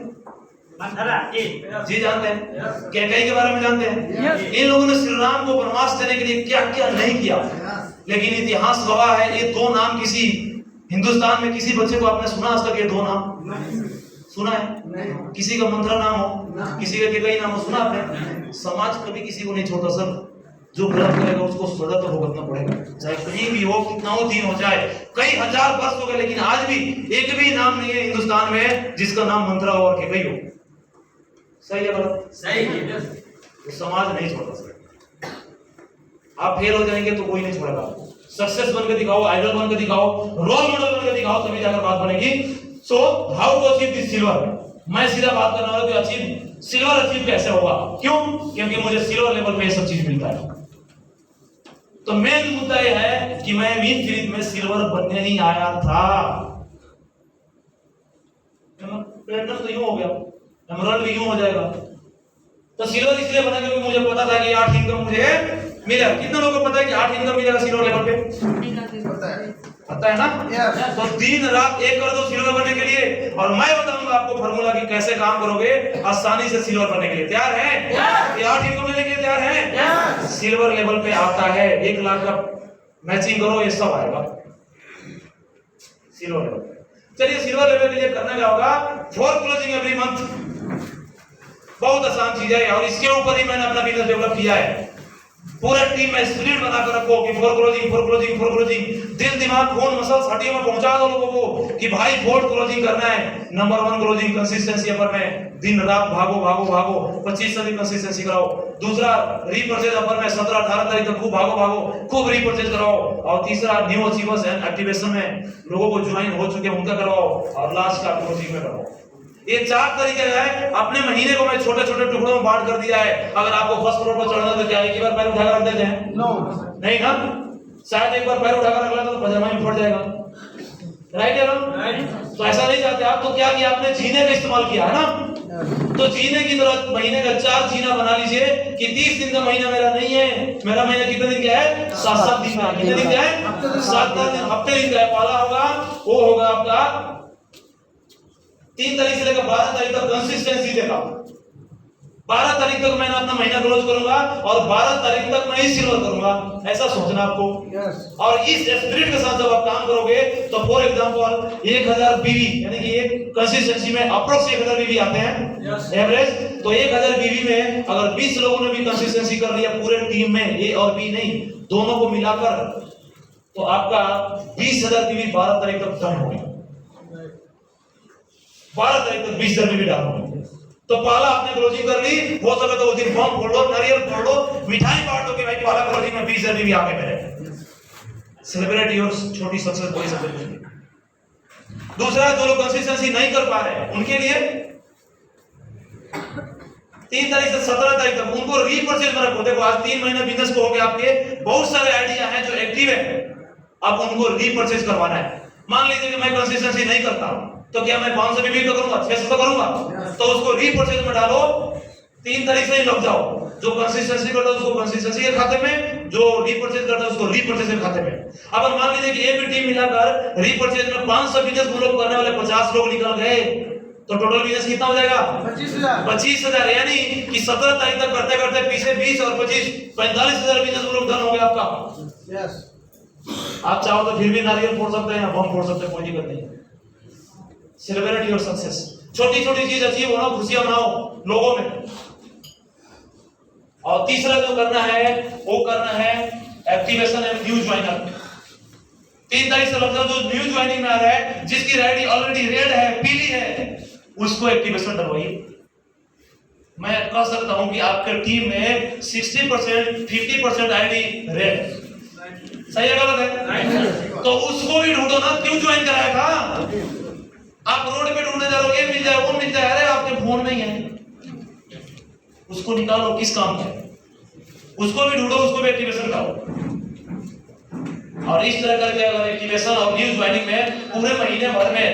जी जानते हैं। कैकेयी के बारे में जानते हैं? इन लोगों ने श्री राम को वनवास देने के लिए क्या क्या नहीं किया, लेकिन इतिहास गवाह है। ये 2 नाम किसी हिंदुस्तान में किसी बच्चे को आपने सुना आज तक? ये 2 नाम सुना है? किसी का मंत्रा नाम हो, किसी का कैकेयी नाम हो, सुना आपने? समाज कभी किसी को नहीं छोड़ता सर। जो गलत करेगा उसको सजा तो भुगतना पड़ेगा, चाहे कहीं भी हो, कितना हो, दिन हो जाए, कई हजार वर्ष हो गए, लेकिन आज भी एक भी नाम नहीं है हिंदुस्तान में जिसका नाम मंत्रा हो और कैकेयी हो। सही है गलत? सही है। तो समाज नहीं छोड़ता सर। आप फेल हो जाएंगे तो कोई नहीं छोड़ेगा आपको। सक्सेस बन के दिखाओ, आइडल बन के दिखाओ, रोल मॉडल बन के दिखाओ, तभी जाकर बात बनेगी। So how to achieve this silver. मैं सीधा बात करने वाला हूं कि सिल्वर अचीव कैसे होगा। क्यों? क्योंकि मुझे सिल्वर लेवल पे ये सब चीज मिलता है। तो मेन मुद्दा यह है कि मैं मीन फिलिप में सिल्वर बनने नहीं आया था। प्लेटिनम तो यूं हो गया, एमराल्ड भी यूं हो जाएगा। तो सिल्वर इसलिए बना क्योंकि मुझे पता था कि 8 इनकम मुझे मिलेगा। कितने लोगों को पता है कि 8 इनकम मिलेगा सिल्वर लेवल पे? पता है ना? तो दिन रात एक कर दो सिल्वर बनने के लिए, और मैं बताऊंगा आपको फार्मूला कि कैसे काम करोगे आसानी से सिल्वर बनने के लिए। तैयार है? ये 8 इनकम लेने के लिए तैयार है? सिल्वर लेवल पे आता है 1 लाख का मैचिंग करो, ये सब आएगा सिल्वर लेवल। चलिए सिल्वर लेवल के लिए करना क्या होगा? 4 क्लोजिंग एवरी मंथ, बहुत आसान चीज है, और इसके ऊपर ही मैंने अपना बिजनेस डेवलप किया है। पूरा टीम में स्पिरिट बनाकर रखो कि 4 क्लोजिंग 4 क्लोजिंग 4 क्लोजिंग, दिल दिमाग खून मसल्स हड्डियों में पहुंचा दो लोगों को कि भाई 4 क्लोजिंग करना है। नंबर 1 क्लोजिंग कंसिस्टेंसी अपर में दिन रात भागो भागो भागो, 25 से भी कंसिस्टेंसी कराओ। दूसरा रीपर्चेज अपर में 17-18 तारीख तक खूब भागो भागो, खूब रीपर्चेज कराओ। और तीसरा न्यू अचीवर्स एंड एक्टिवेशन में लोगों को ज्वाइन हो चुके उनका करवाओ, और लास्ट का क्लोजिंग में कराओ। ये 4 तरीके है। अपने महीने को मैं छोटे छोटे टुकड़ों में बांट कर दिया है। अगर आपको फर्स्ट फ्लोर पर चढ़ना तो क्या एक ही बार पैर उठाकर रख देते हैं? नो, नहीं ना, शायद एक बार पैर उठाकर रख लेते तो पजामा में फट जाएगा। राइट या रॉन्ग? तो ऐसा नहीं चाहते आप, तो क्या किया आपने? जीने का इस्तेमाल किया है ना। तो जीने की तरह महीने का 4 जीना बना लीजिए कि 30 दिन का महीना मेरा नहीं है, मेरा महीना कितने दिन का है? 7-7 दिन का। कितने दिन का है? 7 दिन, हफ्ते दिन का है। पहला होगा वो होगा आपका 3 तारीख से लेकर 12 तारीख तक कंसिस्टेंसी देगा। 12 तारीख तक मैंने अपना महीना क्लोज करूंगा, और 12 तारीख तक मैं ही सिल्वर करूंगा। ऐसा सोचना आपको। और इस स्पिरिट के साथ जब आप काम करोगे तो फॉर एग्जांपल 1000 बीवी, यानी कि एक कंसिस्टेंसी में अप्रोक्स 1000 बीवी आते हैं एवरेज। तो 1000 बीवी में अगर 20 लोगों ने भी कंसिस्टेंसी कर लिया पूरे टीम में, ए और बी नहीं, दोनों को मिलाकर, तो आपका 20,000 बीवी 12 तारीख तक डन हो गया। 12 तारीख तक 20,000 बीवी डाल होंगे। तो पहला आपने क्लोजिंग कर ली, हो सके तो उस दिन फॉर्म फोड़ दो, नारियल फोड़ दो, मिठाई बांट दो कि भाई पहला क्लोजिंग में 20,000 बीवी आ गए मेरे। सेलिब्रेट योर छोटी सक्सेस, बड़ी सक्सेस। दूसरा, जो लोग कंसिस्टेंसी नहीं कर पा रहे हैं उनके लिए 3 तारीख से 17 तारीख तक उनको रीपर्चेज में रखो। देखो आज 3 महीने बिजनेस को हो गया, आपके बहुत सारे आइडिया हैं जो एक्टिव है, अब उनको रीपर्चेज करवाना है। मान लीजिए कि मैं कंसिस्टेंसी नहीं करता हूं, तो क्या मैं 500 बीवी तो करूंगा, 600 तो करूंगा? तो उसको रीपर्चेज में डालो। 3 तारीख से ही लग जाओ। जो कंसिस्टेंसी करता है उसको कंसिस्टेंसी के खाते में, जो रीपर्चेज करता है उसको रीपर्चेज के खाते में। अब मान लीजिए कि एक भी टीम मिलाकर रीपर्चेज में 500 बिजनेस ग्रुप करने वाले 50 लोग निकल गए, तो टोटल बिजनेस कितना हो जाएगा? 25,000। यानी कि 17 तारीख तक करते करते पीछे 20 और 25 45,000 बिजनेस ग्रुप डन हो गया आपका। आप चाहो तो फिर भी नारियल फोड़ सकते हैं, बम फोड़ सकते हैं, कोई दिक्कत नहीं। Celebrate your success. छोटी छोटी चीज अचीव होना, खुशियां मनाओ लोगों में। और तीसरा जो करना है वो करना है एक्टिवेशन एंड न्यू ज्वाइनर। 3 तारीख से लग जाओ, जो न्यू ज्वाइनिंग में आ रहा है, जिसकी आईडी ऑलरेडी रेड है, पीली है, उसको एक्टिवेशन करवाइए। मैं कह सकता हूं कि आपके टीम में 60% 50% आईडी रेड। सही है गलत है? तो उसको भी ढूंढो ना, क्यों ज्वाइन कराया था? आप रोड पे ढूंढने जा रहे हो, ये मिल जाए वो मिल जाए, अरे आपके फोन में ही है, उसको निकालो। किस काम का? उसको भी ढूंढो, उसको भी एक्टिवेशन कराओ। और इस तरह करके अगर एक्टिवेशन और न्यू ज्वाइनिंग में पूरे महीने भर में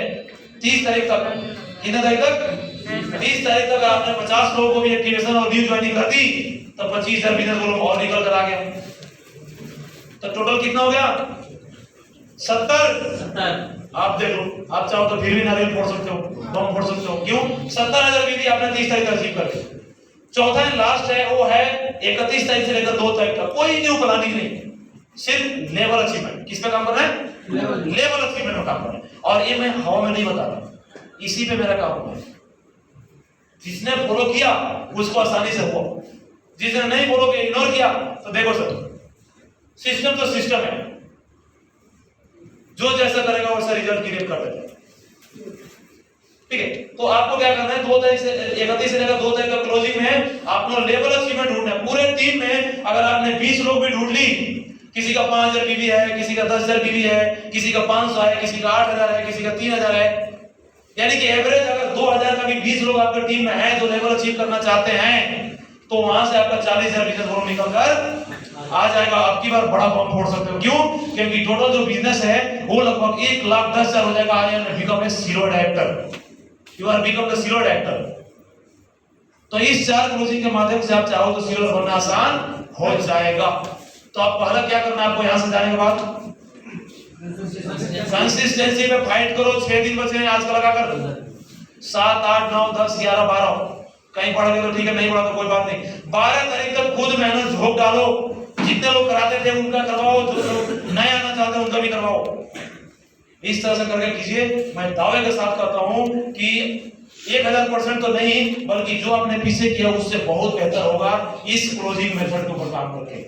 30 तारीख तक, कितने तारीख तक? 30 तारीख तक आपने 50 लोगों को भी एक्टिवेशन और न्यू ज्वाइनिंग कर दी, तो 25,000 बिजनेस लोग और निकल कर आ गया। तो टोटल कितना हो गया? 70। आप देखो, आप चाहो तो फिर भी नारियल फोड़ सकते हो, बम फोड़ सकते हो। क्यों? 70,000 बीवी आपने 30 तारीख तक अचीव कर ली। चौथा एंड लास्ट है, वो है 31 तारीख से लेकर 2 तारीख तक। कोई न्यू प्लानिंग नहीं, सिर्फ लेवल अचीवमेंट। किस पे काम करना है? लेवल अचीवमेंट में काम करना है। और ये मैं हवा में नहीं बता रहा, इसी पे मेरा काम है। जिसने फॉलो किया उसको आसानी से हुआ, जिसने नहीं फॉलो किया, इग्नोर किया, तो देखो सर, सिस्टम तो सिस्टम है, जो जैसा करेगा वैसा रिजल्ट क्रिएट कर देगा। ठीक है, तो आपको क्या करना है? 2 तारीख से 31 से लेकर 2 तारीख तक क्लोजिंग में आपको लेवल अचीवमेंट ढूंढना है। पूरे टीम में अगर आपने 20 लोग भी ढूंढ ली, किसी का 5,000 बीवी है, किसी का 10,000 बीवी है, किसी का 500 है, किसी का 8,000 है, किसी का 3,000 है, यानी कि एवरेज अगर 2,000 का भी 20 लोग आपकी टीम में है जो लेवल अचीव करना चाहते हैं, तो वहां से आपका 40,000 बिजनेस ग्रुप निकल कर आ जाएगा। अब की बार बड़ा बम फोड़ सकते हो। क्यों? क्योंकि टोटल जो बिजनेस है वो लगभग 1,10,000 हो जाएगा। I am become a silver director, you are become the silver director. तो इस 4 क्लोजिंग के माध्यम से आप चाहो तो सिल्वर बनना आसान हो जाएगा। तो आप पहला क्या करना है आपको यहां से जाने के बाद, कंसिस्टेंसी पे फाइट करो। 6 दिन बचे हैं आज का लगाकर, 7, 8, 9, 10, 11, 12। कहीं पढ़ गए तो ठीक है, नहीं पढ़ा तो कोई बात नहीं। 12 तारीख तक खुद मेहनत झोंक डालो। जितने लोग कराते थे उनका करवाओ, जो लोग नए आना चाहते हैं उनका भी करवाओ। इस तरह से करके कीजिए। मैं दावे के साथ कहता हूं कि 1000% तो नहीं, बल्कि जो आपने पीछे किया उससे बहुत बेहतर होगा इस क्लोजिंग मेथड के ऊपर काम करके।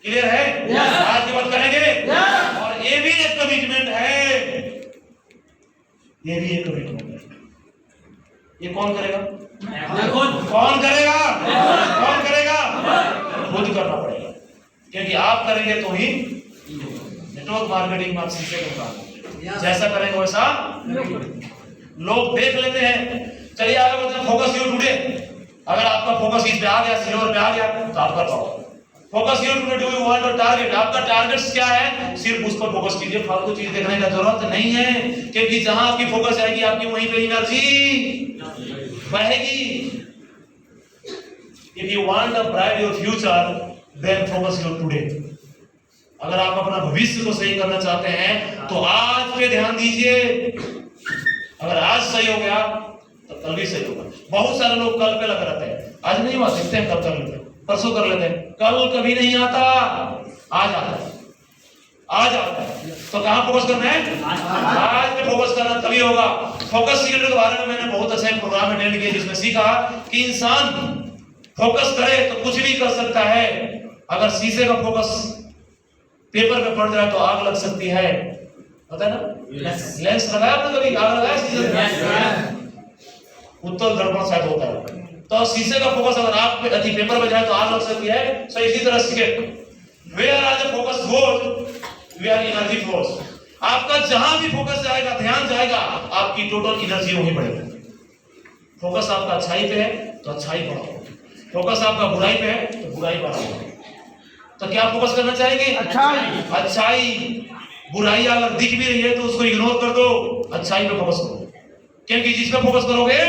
क्लियर है? आज के बाद करेंगे। और ये भी एक कमिटमेंट है, ये भी एक कमिटमेंट है। ये कौन करेगा? कौन करेगा? कौन करेगा? खुद करना पड़ेगा, क्योंकि आप करेंगे तो ही नेटवर्क मार्केटिंग में आप सीखेंगे काम। जैसा करेंगे वैसा लोग देख लेते हैं। चलिए आगे बढ़ते हैं। Focus you today. अगर आपका फोकस इस पे आ गया, सिल्वर पे आ गया, तो आप कर पाओगे। Focus you today, do you want a target? आपका टारगेट्स क्या है, सिर्फ उस पर फोकस कीजिए। फालतू चीज देखने का जरूरत नहीं है, क्योंकि जहां आपकी फोकस आएगी आपकी वहीं पे एनर्जी बहेगी। If you want to bright your future, then focus your today. अगर आप अपना भविष्य को सही करना चाहते हैं तो आज पे ध्यान दीजिए। अगर आज सही हो गया तो कल भी सही होगा। बहुत सारे लोग कल पे लगे रहते हैं, आज नहीं हुआ देखते हैं, कल कर लेते हैं, परसों कर लेते हैं। कल कभी नहीं आता, आज आता है। आज आता है तो कहाँ फोकस करना है? आज पे फोकस करना, तभी होगा। फोकस सीक्रेट के बारे में मैंने बहुत अच्छा एक प्रोग्राम अटेंड किया जिसमें सीखा कि इंसान फोकस करे तो कुछ भी कर सकता है। अगर शीशे का फोकस पेपर पे पड़ जाए तो आग लग सकती है, पता है ना? लेंस लगाया आपने कभी? आग लगाया शीशे पे? उत्तल दर्पण शायद होता है। तो शीशे का फोकस अगर आग पे पेपर पे जाए तो आग लग सकती है। सो इसी तरह सीक्रेट, वेयर आज focus goes where energy flows. आपका जहां भी फोकस जाएगा, ध्यान जाएगा, आपकी टोटल एनर्जी वहीं बढ़ेगी। फोकस आपका अच्छाई पे है तो अच्छाई बढ़ाओ, फोकस आपका बुराई पे है तो बुराई बढ़ाओ। तो क्या फोकस करना चाहेंगे? अच्छाई। बुराई अगर दिख भी रही है तो उसको इग्नोर कर दो, अच्छाई पे फोकस करो, क्योंकि जिस पे फोकस करोगे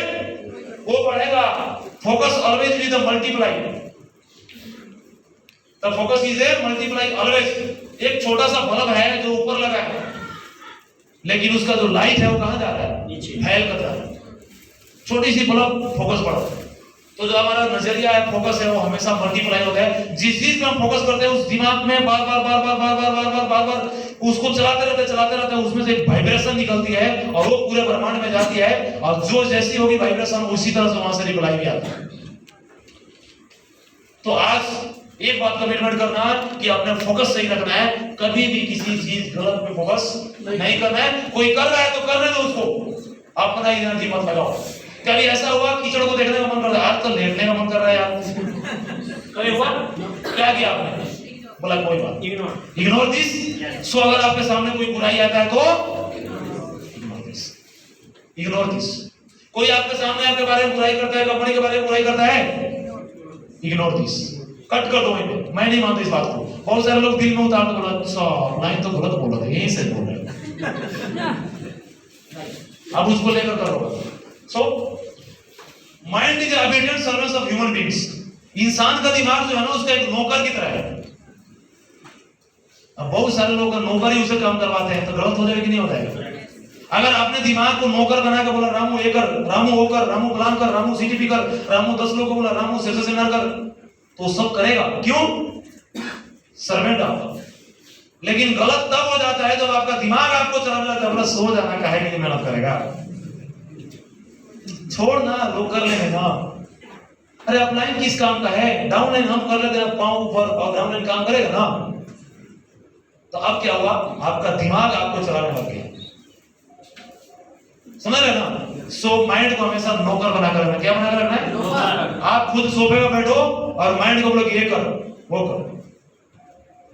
वो बढ़ेगा। Focus always is the multiply. The focus is A multiply always. एक छोटा सा बल्ब है जो ऊपर लगा है, लेकिन उसका जो लाइट है वो कहां जा रहा है? नीचे फैल कर जा रहा है। छोटी सी बल्ब फोकस बढ़ा, तो जो हमारा नजरिया है, फोकस है, वो हमेशा मल्टीप्लाई होता है। जिस चीज पे हम फोकस करते हैं उस दिमाग में बार बार उसको चलाते रहते हैं, उसमें से एक वाइब्रेशन निकलती है और वो पूरे ब्रह्मांड में जाती है, और जो जैसी होगी वाइब्रेशन उसी तरह से वहां से रिप्लाई भी आता है। तो आज एक बात कमिटमेंट करना कि अपने फोकस सही रखना है। कभी भी किसी चीज गलत पे फोकस नहीं करना है। कोई कर रहा है तो करने दो उसको, अपना एनर्जी मत लगाओ। कभी ऐसा हुआ कीचड़ को देखने का मन कर रहा है, आज तो लेटने का मन कर रहा है यार, कभी हुआ? क्या किया आपने? बोला कोई बात, इग्नोर दिस। सो अगर आपके सामने कोई बुराई आता है तो इग्नोर दिस। कोई आपके सामने आपके बारे में बुराई करता है, कंपनी के बारे में बुराई करता है, इग्नोर दिस, कट कर दो। मैं नहीं मानता इस बात को। बहुत सारे लोग दिल में उतार के बोला, अच्छा लाइन तो गलत बोल रहे, यहीं से बोल रहे, अब उसको लेकर करो। So, mind is the obedient servant of human beings. इंसान का दिमाग जो है ना उसका एक नौकर की तरह है। अब बहुत सारे लोग नौकर ही उसे काम करवाते हैं, तो गलत हो जाएगा कि नहीं होता है? अगर आपने दिमाग को नौकर बना के बोला रामू ये कर, रामू वो कर, रामू प्लान कर, रामू सीटीपी कर, रामू 10 लोगों को बोला रामू सेमिनार कर, तो सब करेगा। क्यों? सर्वेंट आपका। लेकिन गलत तब हो जाता है जब आपका दिमाग आपको चलाने लगता है, अपना सो जाना काहे के लिए मेहनत करेगा, छोड़ ना, लोग कर लेंगे ना। अरे अपलाइन किस काम का है? डाउनलाइन हम कर लेते हैं, पांव ऊपर, और डाउनलाइन काम करेगा ना। तो अब क्या हुआ? आपका दिमाग आपको चलाने लग गया, समझ रहे ना? सो माइंड को हमेशा नौकर बनाकर रखना। क्या बनाकर रखना है? नौकर। आप खुद सोफे पे बैठो और माइंड को बोलो कि ये कर वो कर,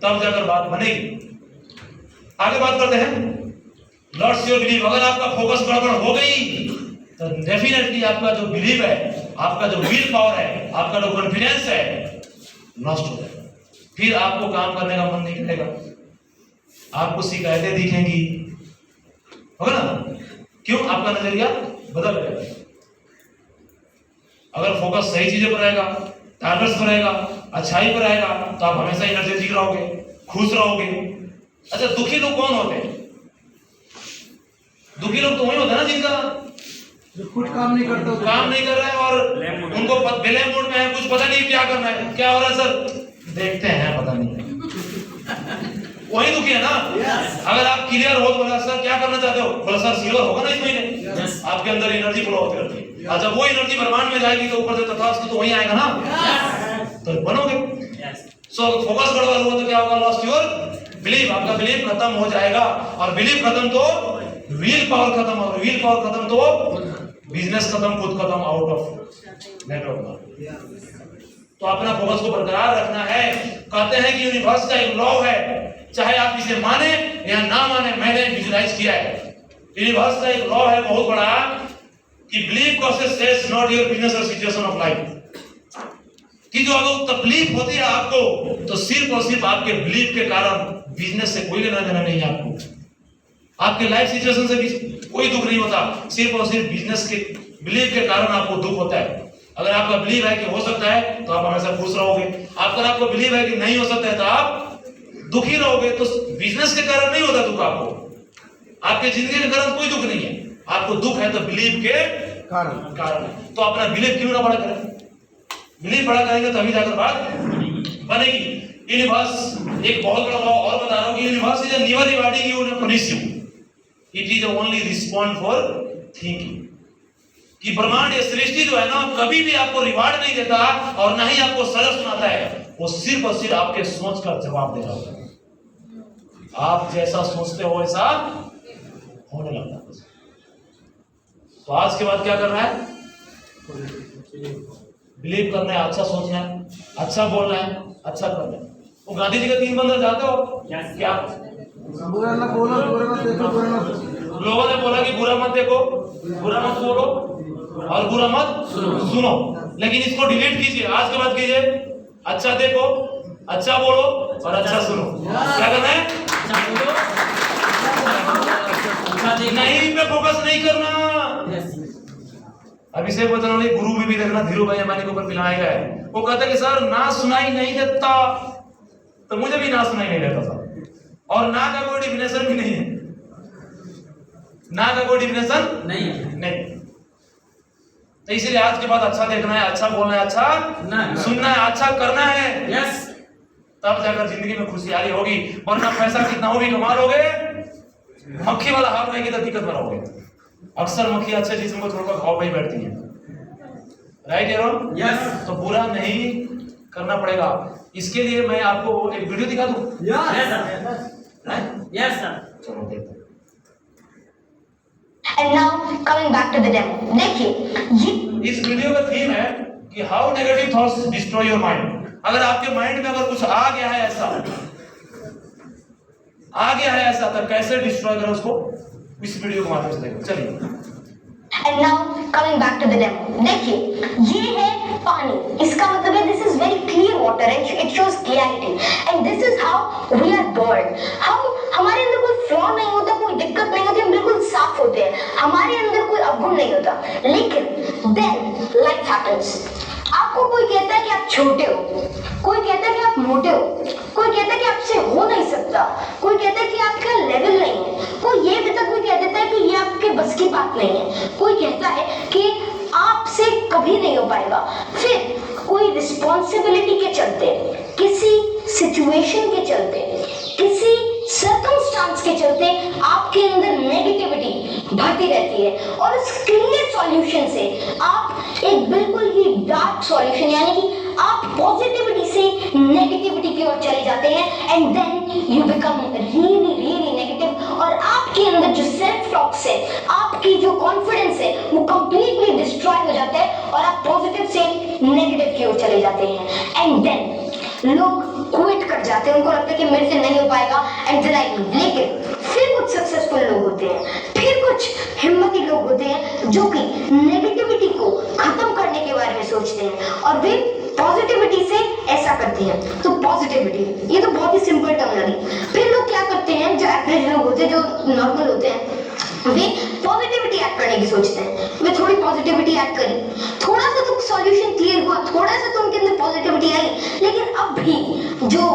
तब जाकर बात बनेगी। आगे बात करते हैं। Lords your believe. अगर आपका फोकस गड़बड़ हो गई तो डेफिनेटली आपका जो बिलीव है, आपका जो विल पावर है, आपका जो कॉन्फिडेंस है, नष्ट हो जाएगा। फिर आपको काम करने का मन नहीं करेगा, आपको शिकायतें दिखेंगी, होगा ना? क्यों? आपका नजरिया बदल जाएगा। अगर फोकस सही चीजों पर रहेगा टारगेट्स पर रहेगा, अच्छाई पर रहेगा, तो आप हमेशा एनर्जेटिक रहोगे, खुश रहोगे। अच्छा, दुखी लोग कौन होते हैं? दुखी लोग तो वही होते हैं ना जिनका जो खुद काम नहीं करते, काम नहीं कर रहा है और उनको बेले मोड में है, कुछ पता नहीं क्या करना है, क्या हो रहा है सर, देखते हैं, पता नहीं। वही दुखी है ना। अगर आप क्लियर हो तो बोला सर क्या करना चाहते हो, बोला सर सिल्वर होगा ना इस महीने, आपके अंदर एनर्जी फ्लो होती रहती है। और जब वो एनर्जी ब्रह्मांड में जाएगी तो ऊपर से तथास्तु तो वही आएगा ना, तो बनोगे। सो फोकस गड़बड़ हुआ तो क्या होगा, लॉस्ट योर बिलीफ, आपका बिलीफ खत्म हो जाएगा। और बिलीफ खत्म तो विल पावर खत्म, और विल पावर खत्म तो बिजनेस खत्म, खुद खत्म, आउट ऑफ नेटवर्क। तो अपना फोकस को बरकरार रखना है। कहते हैं कि यूनिवर्स का एक लॉ है, चाहे आप इसे माने या ना माने, मैंने विजुलाइज किया है। यूनिवर्स का एक लॉ है बहुत बड़ा कि believe causes says not your business और सिचुएशन ऑफ लाइफ, कि जो अगर तकलीफ होती है आपको तो सिर्फ और सिर्फ आपके बिलीफ के कारण, बिजनेस से कोई लेना देना नहीं है आपको, आपके लाइफ सिचुएशन से भी कोई दुख नहीं होता, सिर्फ और सिर्फ बिजनेस के बिलीफ के कारण आपको दुख होता है। अगर आपका बिलीव है कि हो सकता है तो आप हमेशा खुश रहोगे, अगर आपको बिलीव है कि नहीं हो सकता है तो आप दुखी रहोगे। तो बिजनेस के कारण नहीं होता दुख आपको, आपके जिंदगी के कारण कोई दुख नहीं है, आपको दुख है तो बिलीव के कारण। तो अपना बिलीव क्यों ना बड़ा करें, बिलीव बड़ा करेंगे तभी जाकर बात बनेगी। यूनिवर्स एक बहुत बड़ा लॉ और बता रहा हूं कि universe is never rewarding you और punish you, it is only respond for thinking. कि ब्रह्मांड ये सृष्टि जो है ना, कभी भी आपको रिवार्ड नहीं देता और ना ही आपको सजा सुनाता है, वो सिर्फ और सिर्फ आपके सोच का जवाब दे रहा होता है। आप जैसा सोचते हो वैसा होने लगता है। तो आज के बाद क्या करना है, बिलीव करना है, अच्छा सोचना है, अच्छा बोलना है, अच्छा करना है। वो गांधी जी का 3 मंत्र जानते हो क्या? बुरा ना बोलो, बुरा मत देखो, बुरा मत। लोगों ने बोला कि बुरा मत देखो, बुरा मत बोलो और बुरा मत सुनो, लेकिन इसको डिलीट कीजिए, आज के बाद कीजिए अच्छा देखो, अच्छा बोलो और अच्छा सुनो। क्या करना है? नहीं पे फोकस नहीं करना। अभिषेक बच्चन गुरु में भी देखना, धीरू भाई अंबानी के ऊपर पिलाया गया है। वो कहता है कि सर ना सुनाई नहीं देता, तो मुझे भी ना सुनाई नहीं देता सर, और ना का कोई डिफिनेशन भी नहीं है, ना का कोई डिफिनेशन नहीं। तो इसलिए आज के बाद अच्छा देखना है, अच्छा बोलना है, अच्छा सुनना है, अच्छा करना है, तब जाकर जिंदगी में खुशहाली होगी। वरना पैसा कितना हो भी कमा लोगे, मक्खी वाला हाल रहेगी तो दिक्कत में रहोगे। अक्सर मक्खी अच्छे जिस्म को छोड़कर घाव पे ही बैठती है, राइट एरोन? तो बुरा नहीं करना पड़ेगा। इसके लिए मैं आपको एक वीडियो दिखा दूं? Yes sir. चलो देखते हैं। And now coming back to the demo. देखिए ये इस वीडियो का थीम है कि how negative thoughts destroy your mind. अगर आपके माइंड में अगर कुछ आ गया है ऐसा, तो कैसे डिस्ट्रॉय करें उसको, इस वीडियो के माध्यम से देखो। चलिए। And now coming back to the demo. देखिए ये है पानी, इसका मतलब है this is very clear water and it shows clarity and this is how we are born. हमारे अंदर कोई फ्लॉ नहीं होता, कोई दिक्कत नहीं होती, हम बिल्कुल साफ होते हैं, हमारे अंदर कोई अवगुण नहीं होता। लेकिन then life happens. आपको कोई कहता है कि आप छोटे हो, कोई कहता है कि आप मोटे हो, कोई कहता है कि आपसे हो नहीं सकता, कोई कहता है कि आपका लेवल नहीं है, कोई ये भी तक कोई कह देता है कि ये आपके बस की बात नहीं है, कोई कहता है कि आपसे कभी नहीं हो पाएगा। फिर कोई रिस्पॉन्सिबिलिटी के चलते, किसी सिचुएशन के चलते, किसी सर्कमस्टांस के चलते आपके अंदर नेगेटिविटी भरती रहती है और उस क्लियर सॉल्यूशन से आप एक बिल्कुल ही डार्क सॉल्यूशन, यानी कि आप पॉजिटिविटी से नेगेटिविटी की ओर चले जाते हैं and then you become really negative. और आपके अंदर जो सेल्फ टॉक्स है, आपकी जो कॉन्फिडेंस है, वो कंप्लीटली डिस्ट्रॉय हो जाता है और आप पॉजिटिव से नेगेटिव की ओर चले जाते हैं एंड देन लोग क्विट कर जाते हैं, उनको लगता है कि मेरे से नहीं हो पाएगा एंड देन आई लीव। लेकिन फिर कुछ सक्सेसफुल लोग होते हैं, फिर कुछ हिम्मती लोग होते हैं जो कि नेगेटिविटी को खत्म करने के बारे में सोचते हैं और वे पॉजिटिविटी से ऐसा करते हैं। तो पॉजिटिविटी ये तो बहुत ही सिंपल टर्म लगी। फिर लोग क्या करते हैं, जो एवरेज लोग होते हैं, जो नॉर्मल होते हैं, वे पॉजिटिविटी ऐड करने की सोचते हैं। वे थोड़ी पॉजिटिविटी ऐड करी, थोड़ा सा तो सॉल्यूशन क्लियर हुआ, थोड़ा सा तो उनके अंदर पॉजिटिविटी आई, लेकिन अब भी जो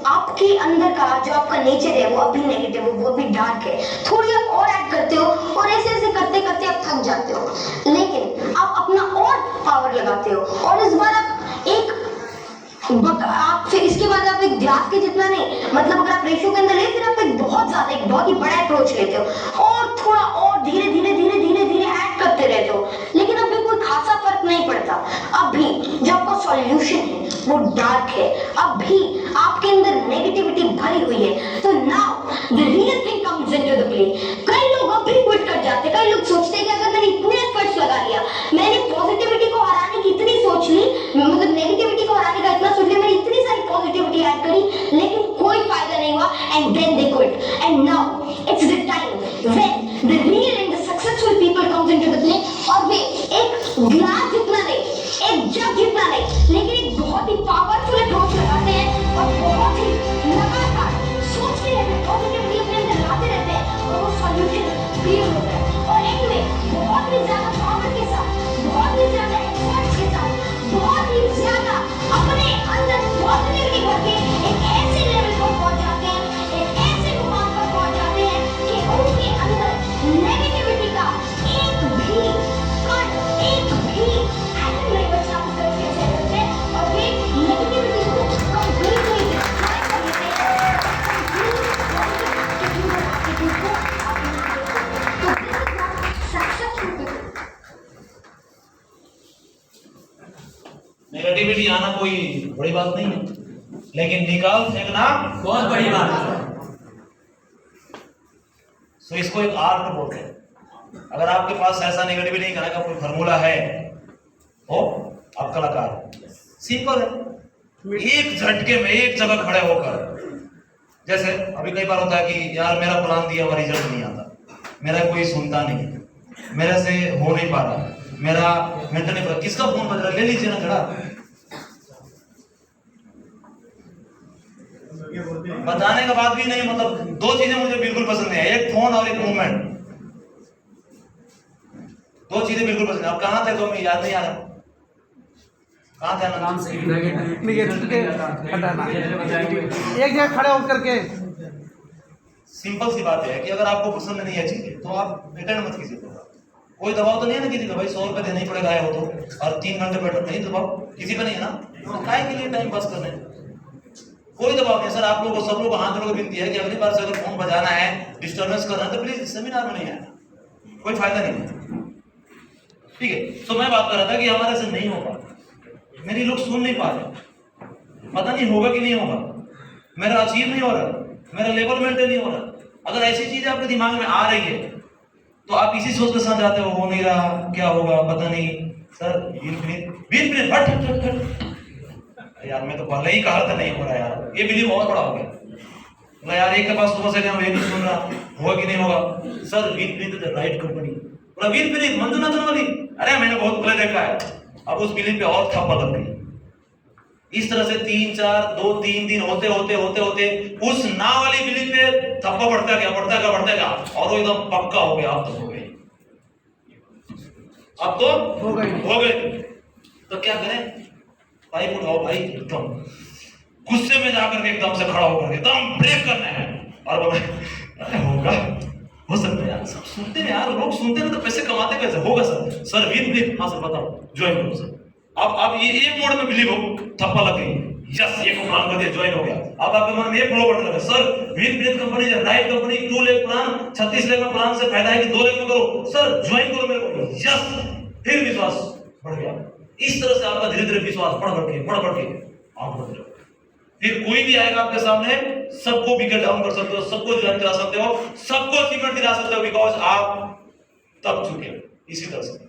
आपके अंदर का जो आपका नेचर है वो अभी नेगेटिव है, वो अभी डार्क है। थोड़ी आप और ऐड करते हो और ऐसे ऐसे करते करते आप थक जाते हो, लेकिन आप अपना और पावर लगाते हो और इस बार आप फिर इसके बाद आप एक ग्लास के जितना नहीं, मतलब अगर आप रेशियो के अंदर ले, फिर आप एक बहुत ज्यादा, एक बहुत ही बड़ा अप्रोच लेते हो और थोड़ा और धीरे धीरे धीरे धीरे धीरे ऐड करते रहते हो, लेकिन अब भी कोई खासा फर्क नहीं पड़ता। अब भी जो आपका सॉल्यूशन है वो डार्क है, अब भी आपके अंदर नेगेटिविटी भरी हुई है। तो now the real thing comes into the play. कई लोग अब भी क्विट कर जाते हैं, कई लोग सोचते हैं कि अगर मैंने इतने एफर्ट्स लगा लिया, मैंने पॉजिटिविटी को हराने की इतनी सोच ली, मतलब नेगेटिविटी को हराने का इतना सोच लिया, मैंने इतनी सारी पॉजिटिविटी ऐड करी, लेकिन कोई फायदा नहीं हुआ, and then they quit. And now it's the time when the real and the successful people comes into the play, और वे एक ग्लास जितना नहीं, एक जग जितना नहीं, लेकिन एक बहुत ही पावरफुल अप्रोच लगाते हैं और बहुत ही लगातार सोचते रहते हैं, पॉजिटिविटी अपने अंदर लाते रहते हैं और वो सॉल्यूशन क्लियर होता है। और एनीवे बहुत ही ज्यादा पावर के साथ, बहुत ही ज्यादा एफर्ट्स के साथ, बहुत ही ज्यादा अपने अंदर पॉजिटिविटी भर के एक ऐसे लेवल पर पहुंच जाते हैं, एक ऐसे मुकाम पर पहुंच जाते हैं कि उनके अंदर नेगेटिविटी का एक भी कण, एक भी एटम नहीं बचता उस तरह के सेटअप में, और वे नेगेटिविटी को कंप्लीटली डिस्ट्रॉय कर देते हैं। नेगेटिविटी आना कोई बड़ी बात नहीं है, लेकिन निकाल फेंकना बहुत बड़ी बात है। सो इसको एक आर्ट बोलते हैं। अगर आपके पास ऐसा नेगेटिविटी निकालने का कोई फार्मूला है, हो आप कलाकार हो। सिंपल है, एक झटके में एक जगह खड़े होकर, जैसे अभी कई बार होता है कि यार मेरा प्लान दिया हुआ रिजल्ट नहीं आता, मेरा कोई सुनता नहीं, मेरे से हो नहीं पा रहा, मेरा मेंटल नहीं पड़ा, किसका फोन बज रहा है, ले लीजिए ना खड़ा। बताने के बाद भी नहीं, मतलब दो चीजें मुझे बिल्कुल पसंद नहीं है, एक फोन और एक मूवमेंट, दो चीजें बिल्कुल पसंद है। अब कहाँ थे तो मैं याद नहीं आ रहा, कहाँ थे आराम से नेगेटिव के हटाना, एक जगह खड़े होकर के। सिंपल सी बात है कि अगर आपको पसंद नहीं है चीजें तो आप अटेंड मत कीजिए। कोई दबाव तो नहीं है ना किसी का, भाई 100 रुपए देना ही पड़ेगा हो तो, और 3 घंटे बैठो, नहीं दबाव किसी पे नहीं है ना, काय के लिए टाइम पास करने, कोई दबाव नहीं। सर आप लोगों को, सब लोगों को हाथ जोड़ के विनती है कि अगली बार से अगर फोन बजाना है, डिस्टर्बेंस करना है, तो प्लीज सेमिनार में नहीं आना, कोई फायदा नहीं है, ठीक है। तो मैं बात कर रहा था कि हमारे से नहीं होगा, मेरी लोग सुन नहीं पा रहे, पता नहीं होगा कि नहीं होगा, मेरा अचीव नहीं हो रहा, मेरा लेवल मेंटेन नहीं हो रहा। अगर ऐसी चीजें आपके दिमाग में आ रही है तो आप इसी सोच के साथ जाते हो नहीं रहा, क्या होगा पता नहीं। सर विन हट यार, मैं तो पहले ही कहा था नहीं हो रहा यार, ये बिलीव और बड़ा हो गया यार, एक के पास सुबह से ये नहीं सुन रहा, होगा कि नहीं होगा। Sir win right company, win Manjunathan वाली, अरे मैंने बहुत पहले देखा है। अब उस बिलीव पे और थप्पा लग गई। इस तरह से 3 दिन होते उस ना वाली बिलीव पे थप्पा बढ़ता गया और वो एकदम पक्का हो गया। अब तो हो गए तो क्या करें, पाइप उठाओ भाई, एकदम गुस्से में जाकर के एकदम से खड़ा होकर एकदम ब्रेक करना है और अरे होगा, हो सकता है यार, सब सुनते हैं यार, लोग सुनते हैं तो पैसे कमाते कैसे, होगा सर विन, हाँ सर बताओ, ज्वाइन करो सर। अब ये एक मोड में बिलीव हो, थप्पा लग गई, यस ये को प्लान कर दिया, ज्वाइन हो गया। अब आपके मन में एक फ्लो बढ़ने लगा, sir win company right company 2 lakh plan, 36 lakh में प्लान से फायदा है कि 2 लाख में करो, सर ज्वाइन करो मेरे को, यस, फिर विश्वास बढ़ गया। इस तरह से आपका धीरे धीरे विश्वास बढ़ के आप बढ़ जाओ। फिर कोई भी आएगा आपके सामने, सबको बिगड़ डाउन कर सकते हो, सबको ज्वाइन करा सकते हो, सबको अचीवमेंट दिला सकते हो, बिकॉज आप तब चुके हो। इसी तरह से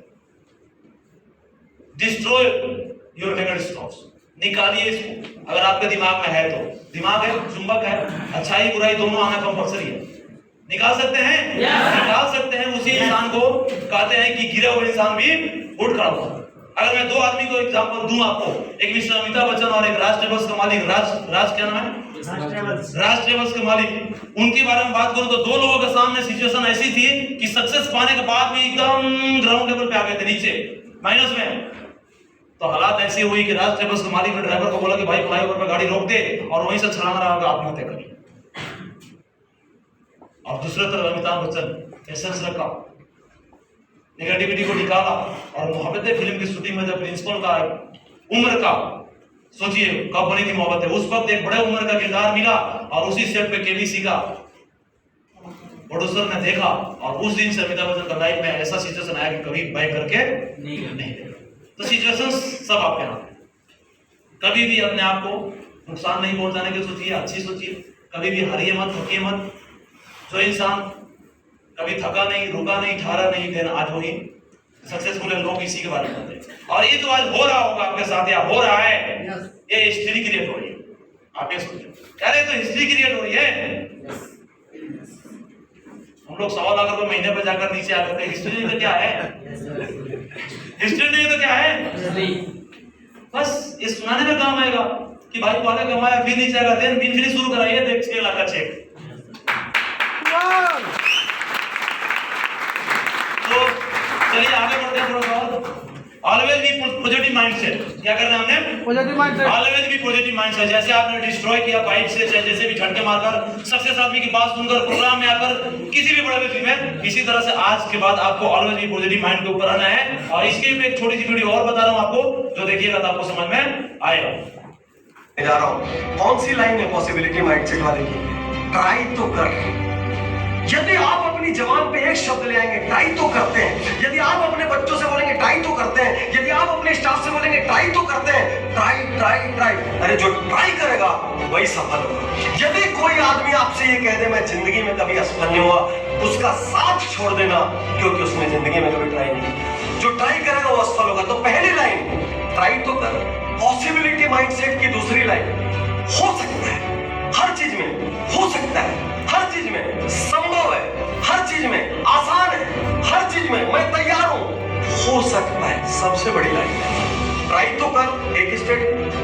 डिस्ट्रॉय योर नेगेटिव थॉट्स, निकालिए इसको। अगर आपके दिमाग में है तो, दिमाग है, चुंबक है, अच्छाई बुराई दोनों आना कंपल्सरी है। निकाल सकते हैं, निकाल सकते हैं। उसी इंसान को कहते हैं कि गिरे हुए इंसान भी उठ खड़ा होता है। अगर मैं 2 आदमी को एग्जांपल दूं आपको, एक मिस्टर अमिताभ बच्चन और एक राज ट्रेवल्स का मालिक राज क्या नाम है, राज ट्रेवल्स के मालिक, उनके बारे में बात करूं तो 2 लोगों के सामने सिचुएशन ऐसी थी कि सक्सेस पाने के बाद भी एकदम ग्राउंड लेवल पे आ गए थे, नीचे माइनस में। तो हालात ऐसी हुई कि राज ट्रेवल्स के मालिक ने ड्राइवर को बोला कि भाई फ्लाईओवर पे गाड़ी रोक दे और वहीं से छलांग लगा के आत्महत्या कर ली। और दूसरे तरफ अमिताभ बच्चन एसेंस रखा, नेगेटिविटी को निकाला और मोहब्बतें फिल्म की शूटिंग में जब प्रिंसिपल का उम्र का, सोचिए कब बनी थी मोहब्बत है, उस वक्त एक बड़े उम्र का किरदार मिला और उसी सेट पे केबीसी का प्रोड्यूसर ने देखा और उस दिन से अमिताभ बच्चन का लाइफ में ऐसा सिचुएशन आया कि कभी बाइक करके नहीं। तो सिचुएशंस सब आपके हाथ में। कभी भी अपने आप को नुकसान नहीं पहुंचाने की सोचिए, अच्छी सोचिए, कभी भी हारिए मत, थकिए मत। जो इंसान कभी थका नहीं, रुका नहीं, ठहरा नहीं, देन आज वही सक्सेसफुल है। लोग इसी के बारे में बताते हैं। और ये जो आज हो रहा होगा आपके साथ या हो रहा है, ये हिस्ट्री क्रिएट हो रही है। आप ये सोचो, कह रहे तो हिस्ट्री क्रिएट हो रही है। हम लोग 1.25 लाख रुपए महीने पर जाकर नीचे आ जाते हैं। हिस्ट्री तो क्या है? हिस्ट्री नहीं तो क्या है? बस ये सुनाने में काम आएगा कि भाई पहले कमाया फिर नीचे आएगा, देन बिन फिनिश शुरू कराइए, देख 6 लाख का चेक। तो चलिए आगे बढ़ते हैं थोड़ा सा। Always be positive mindset. क्या करना है हमने? Positive mindset. Always be positive mindset. जैसे आपने डिस्ट्रॉय किया बाइक से, जैसे भी झटके मारकर, सक्सेस आदमी की बात सुनकर, प्रोग्राम में आकर, किसी भी बड़े व्यक्ति में, इसी तरह से आज के बाद आपको ऑलवेज बी पॉजिटिव माइंड के ऊपर आना है। और इसके लिए एक छोटी सी वीडियो और बता रहा हूं आपको, जो देखिएगा तो आपको समझ में आएगा। जा रहा हूं, कौन सी लाइन है पॉसिबिलिटी माइंडसेट वाले की? ट्राई तो कर। यदि आप अपनी जबान पे एक शब्द ले आएंगे, ट्राई तो करते हैं। यदि आप अपने बच्चों से बोलेंगे ट्राई तो करते हैं। यदि आप अपने स्टाफ से बोलेंगे ट्राई तो करते हैं। Try try try. अरे जो ट्राई करेगा वही सफल होगा। यदि कोई आदमी आपसे ये कह दे मैं जिंदगी में कभी असफल नहीं हुआ, उसका साथ छोड़ देना, क्योंकि उसने जिंदगी में कभी ट्राई नहीं किया। जो ट्राई करेगा वो असफल होगा। तो पहली लाइन ट्राई तो कर। पॉसिबिलिटी माइंडसेट की दूसरी लाइन, हो सकता है, हर चीज में हो सकता है, हर चीज में संभव है, हर चीज में आसान है, हर चीज में मैं तैयार हूं, हो सकता है। सबसे बड़ी लाइन है। ट्राई तो कर, एक स्टेटमेंट,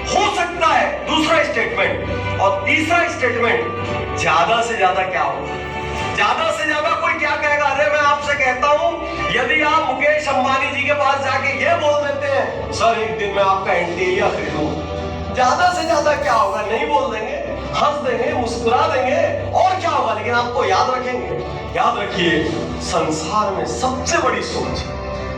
हो सकता है दूसरा स्टेटमेंट, और तीसरा स्टेटमेंट ज्यादा से ज्यादा क्या होगा? ज्यादा से ज्यादा कोई क्या कहेगा? अरे मैं आपसे कहता हूं, यदि आप मुकेश अंबानी जी के पास जाके ये बोल देते हैं सर एक दिन मैं आपका एंटीरिया खरीदूं, ज्यादा से ज्यादा क्या होगा? नहीं बोल देंगे, हंस देंगे, मुस्कुरा देंगे, और क्या होगा? लेकिन आपको याद रखेंगे। याद रखिए, संसार में सबसे बड़ी सोच,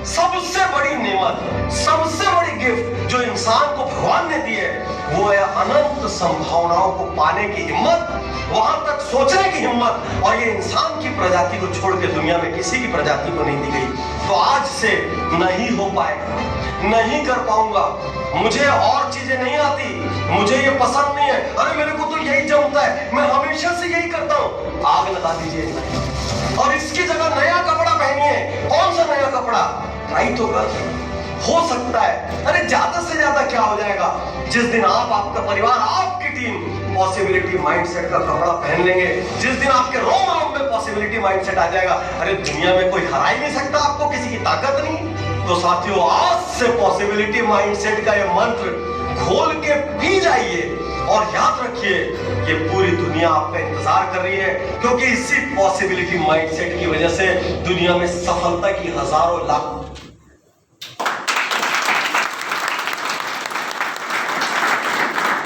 सबसे बड़ी नेमत, सबसे बड़ी गिफ्ट जो इंसान को भगवान ने दी है, वो है अनंत संभावनाओं को पाने की हिम्मत, वहां तक सोचने की हिम्मत। और ये इंसान की प्रजाति को छोड़ के दुनिया में किसी की प्रजाति को नहीं दी गई। तो आज से नहीं हो पाएगा, नहीं कर पाऊंगा, मुझे और चीजें नहीं आती, मुझे ये पसंद नहीं है, अरे मेरे को तो यही जमता है, मैं हमेशा से यही करता हूं। आग लगा दीजिए और इसकी जगह नया कपड़ा पहनिए। कौन सा नया कपड़ा? ट्राई तो कर, हो सकता है। अरे ज्यादा से ज्यादा क्या हो जाएगा? जिस दिन आप, आपका परिवार, आपकी टीम पॉसिबिलिटी माइंडसेट का कपड़ा पहन लेंगे, जिस दिन आपके रोम रोम में पॉसिबिलिटी माइंडसेट आ जाएगा, अरे दुनिया में कोई हरा ही नहीं सकता आपको, किसी की ताकत नहीं। तो साथियों, आज से पॉसिबिलिटी माइंडसेट का ये मंत्र खोल के पी जाइए और याद रखिए, ये पूरी दुनिया आपका इंतजार कर रही है, क्योंकि इसी पॉसिबिलिटी माइंडसेट की वजह से दुनिया में सफलता की हजारों लाख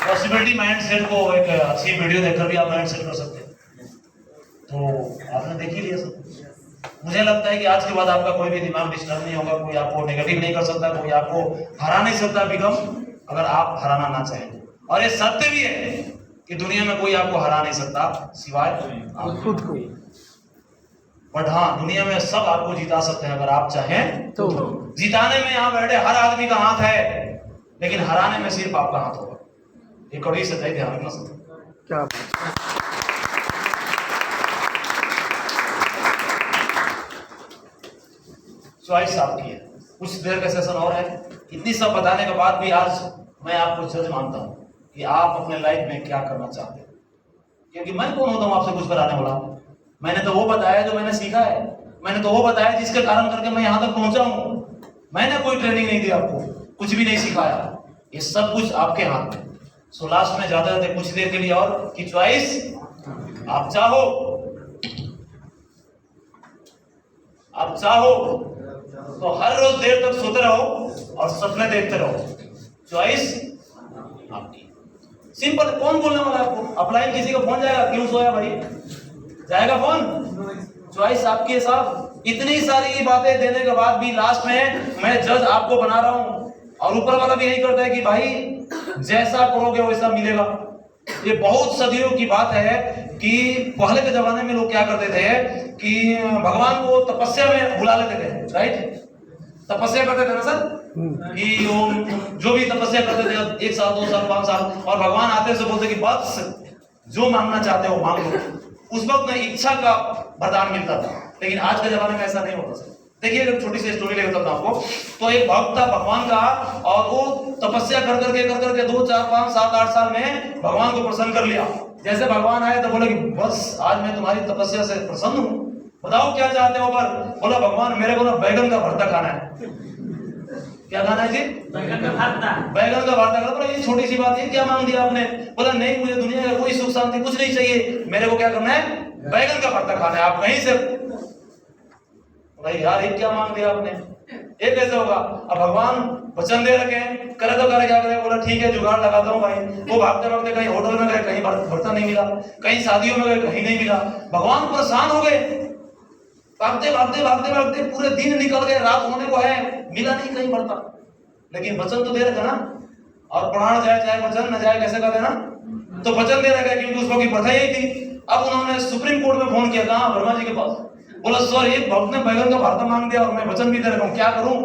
पॉसिबिलिटी माइंडसेट को एक अच्छी वीडियो देखकर भी आप माइंडसेट कर सकते हैं। तो आपने देख ही लिया सब। मुझे लगता है कि आज के बाद आपका कोई भी दिमाग डिस्टर्ब नहीं होगा, कोई आपको नेगेटिव नहीं कर सकता, कोई आपको हरा नहीं सकता बिगम, अगर आप हराना ना चाहें। और ये सत्य भी है कि दुनिया में कोई आपको हरा नहीं सकता सिवाय खुद को। बट हाँ, दुनिया में सब आपको जिता सकते हैं अगर आप चाहें तो। जिताने में यहाँ बैठे हर आदमी का हाथ है, लेकिन हराने में सिर्फ आपका हाथ होगा। ये कड़ी सच्चाई ध्यान रखना सकते। क्या चॉइस आपकी है। कुछ देर का सेशन और है। इतनी सब बताने के बाद भी आज मैं आपको जज मानता हूं कि आप अपने लाइफ में क्या करना चाहते हैं, क्योंकि मैं कौन होता हूं आपसे कुछ कराने वाला? मैंने तो वो बताया जो मैंने सीखा है, मैंने तो वो बताया जिसके कारण करके मैं यहां तक पहुंचा हूं। मैंने कोई ट्रेनिंग नहीं दी आपको, कुछ भी नहीं सिखाया। ये सब कुछ आपके हाथ में। सो लास्ट में जाते जाते कुछ देर के लिए और कि चॉइस आप चाहो तो हर रोज देर तक सोते रहो और सपने देखते रहो, चॉइस आपकी। सिंपल। कौन बोलने वाला है आपको? अपलाइन किसी का फोन जाएगा? क्यों सोया भाई? जाएगा फोन? चॉइस आपकी है साहब। इतनी सारी बातें देने के बाद भी लास्ट में मैं जज आपको बना रहा हूं, और ऊपर वाला भी यही करता है कि भाई जैसा करोगे वैसा मिलेगा। ये बहुत सदियों की बात है कि पहले के जमाने में लोग क्या करते थे कि भगवान को तपस्या में बुला लेते थे, राइट? तपस्या करते थे ना सर, कि वो जो भी तपस्या करते थे 1 साल 2 साल 5 साल, और भगवान आते से बोलते कि बस जो मांगना चाहते हो मांग लो। उस वक्त में इच्छा का वरदान मिलता था, लेकिन आज के जमाने में ऐसा नहीं होता सर। देखिए एक छोटी सी स्टोरी लेकर चलता हूं आपको। तो एक भक्त था भगवान का, और वो तपस्या कर करके 2 4 5 7 8 साल में भगवान को प्रसन्न कर लिया। जैसे भगवान आए तो बोले कि बस आज मैं तुम्हारी तपस्या से प्रसन्न हूं, बताओ क्या चाहते हो? पर बोला भगवान मेरे को ना बैगन का भरता खाना है। क्या खाना है जी? बैगन का भरता। बैगन का भरता खाना। बोला ये छोटी सी बात है, क्या मांग दिया आपने? बोला नहीं, मुझे दुनिया का कोई सुख शांति कुछ नहीं चाहिए, मेरे को क्या करना है? बैगन का भरता खाना है। आप कहीं से भाई यार ये क्या मांग दिया आपने? ये कैसे होगा? अब भगवान वचन दे रखे हैं, करे तो करे, क्या करे? बोला ठीक है जुगाड़ लगाता हूँ भाई। वो भागते भागते कहीं होटल में गए, कहीं भरता नहीं मिला, कहीं शादियों में गए, कहीं नहीं मिला। भगवान परेशान हो गए, भागते भागते भागते भागते पूरे दिन निकल गए, रात होने को है, मिला नहीं कहीं भरता। लेकिन वचन तो दे रखा ना, और प्राण जाए चाहे वचन न जाए, कैसे कहते ना? तो वचन दे रखा, क्योंकि उसको की प्रथा यही थी। अब उन्होंने सुप्रीम कोर्ट में फोन किया, कहा? ब्रह्मा जी के पास। बोला सर एक भक्त ने बैगन का भरता मांग दिया और मैं वचन भी दे रहा हूं, क्या करूं?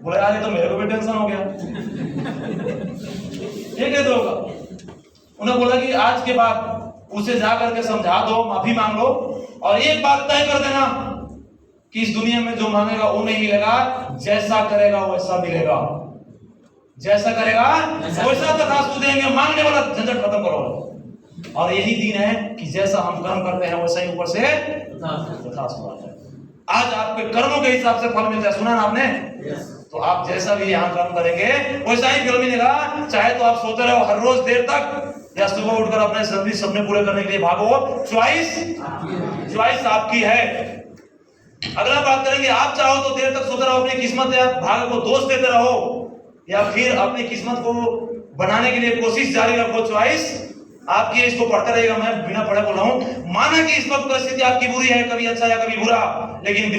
बोले यार ये तो मेरे को भी टेंशन हो गया। ये कैसे होगा? उन्होंने बोला कि आज के बाद उसे जा करके समझा दो, माफी मांग लो, और एक बात तय कर देना कि इस दुनिया में जो मांगेगा वो नहीं मिलेगा, जैसा करेगा वैसा मिलेगा। जैसा करेगा वैसा तथास्तु देंगे। मांगने वाला झंझट खत्म करो। और यही दिन है कि जैसा हम कर्म करते हैं वैसा ही ऊपर से तथास्तु आता है। आज आपके कर्मों के हिसाब से फल मिलता है, सुना ना आपने? तो आप जैसा भी यहाँ कर्म करेंगे वैसा ही फल मिलेगा। चाहे तो आप सोते रहो हर रोज देर तक, या सुबह उठकर अपने सभी सपने पूरे करने के लिए भागो। चॉइस आपकी है। अगला बात करेंगे, आप चाहो तो देर तक सोते रहो, अपनी किस्मत या भाग्य को दोष देते रहो, या फिर अपनी किस्मत को बनाने के लिए कोशिश जारी रखो। चॉइस आपकी है, इसको पढ़ते रहेगा। मैं बिना पढ़े बोल रहा हूं। माना कि इस वक्त परिस्थिति आपकी बुरी है, कभी अच्छा या कभी बुरा, लेकिन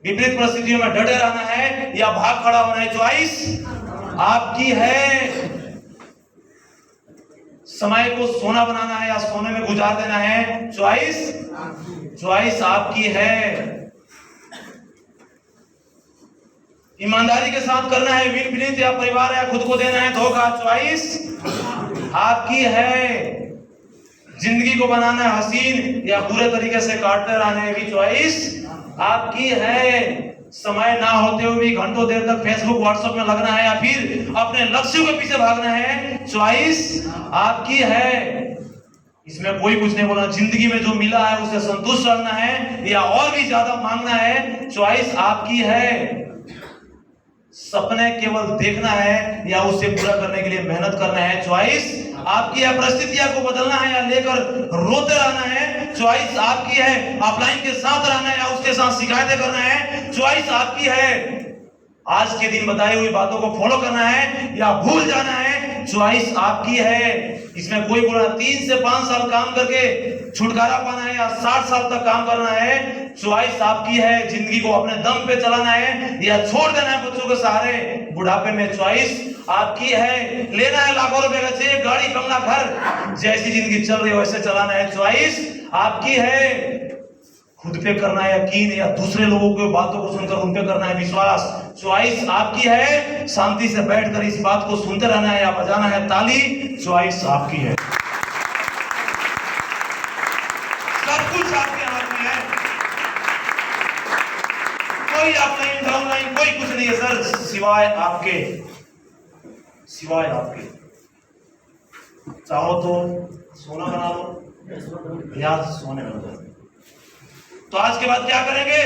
विपरीत परिस्थितियों में डटे रहना है या भाग खड़ा होना है, चॉइस आपकी है। समय को सोना बनाना है या सोने में गुजार देना है, चॉइस आपकी है। ईमानदारी के साथ करना है विनीत या परिवार या खुद को देना है धोखा, चॉइस आपकी है। जिंदगी को बनाना है हसीन या बुरे तरीके से काटते रहना है, भी चॉइस आपकी है। समय ना होते हुए भी घंटों देर तक फेसबुक व्हाट्सएप में लगना है या फिर अपने लक्ष्यों के पीछे भागना है, चॉइस आपकी है। इसमें कोई कुछ नहीं बोला। जिंदगी में जो मिला है उससे संतुष्ट रहना है या और भी ज्यादा मांगना है, चॉइस आपकी है। सपने केवल देखना है या उसे पूरा करने के लिए मेहनत करना है, चॉइस आपकी है। परिस्थितियों को बदलना है या लेकर रोते रहना है, चॉइस आपकी है। ऑफलाइन के साथ रहना है या उसके साथ शिकायतें करना है, चॉइस आपकी है। आज के दिन बताई हुई बातों को फॉलो करना है या भूल जाना है, चॉइस आपकी है। इसमें कोई बोला 3 से 5 साल काम करके छुटकारा पाना है या 60 साल तक काम करना है, चॉइस आपकी है। जिंदगी को अपने दम पे चलाना है या छोड़ देना है बच्चों के सहारे बुढ़ापे में, चॉइस आपकी है। लेना है लाखों रुपए का चेक, गाड़ी, बंगला, घर, जैसी जिंदगी चल रही है वैसे चलाना है, चॉइस आपकी है। खुद पे करना है यकीन या दूसरे लोगों की बातों को सुनकर उन पे करना है विश्वास, चॉइस आपकी है। शांति से बैठकर इस बात को सुनते रहना है या बजाना है ताली, चॉइस आपकी है। सब कुछ आपके हाथ में है। कोई अपलाइन डाउनलाइन कोई कुछ नहीं है सर, सिवाय आपके। चाहो तो सोना बना लो या सोने बना दो। तो आज के बाद क्या करेंगे?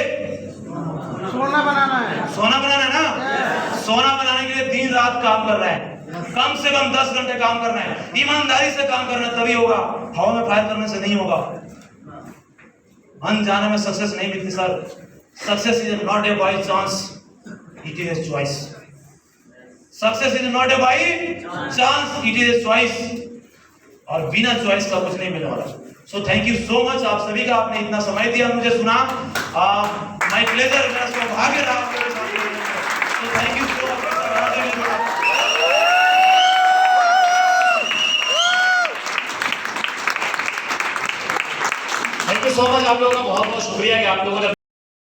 सोना बनाना है। सोना बनाना है ना। सोना बनाने के लिए दिन रात काम कर रहे हैं, कम से कम 10 घंटे काम करना है, ईमानदारी से काम करना है, तभी होगा। हवा में फायर करने से नहीं होगा। अनजाने में सक्सेस नहीं मिलती sir. Success is not a by chance, it is a choice. Success is not a by chance, it is a choice. और बिना चॉइस का कुछ नहीं मिलने वाला। So thank you so much आप सभी का, आपने इतना समय दिया मुझे सुना। माय प्लेजर, मेरा सौभाग्य रहा आपके साथ। So thank you so much. Thank you so much. आप लोगों का बहुत बहुत शुक्रिया कि आप लोगों ने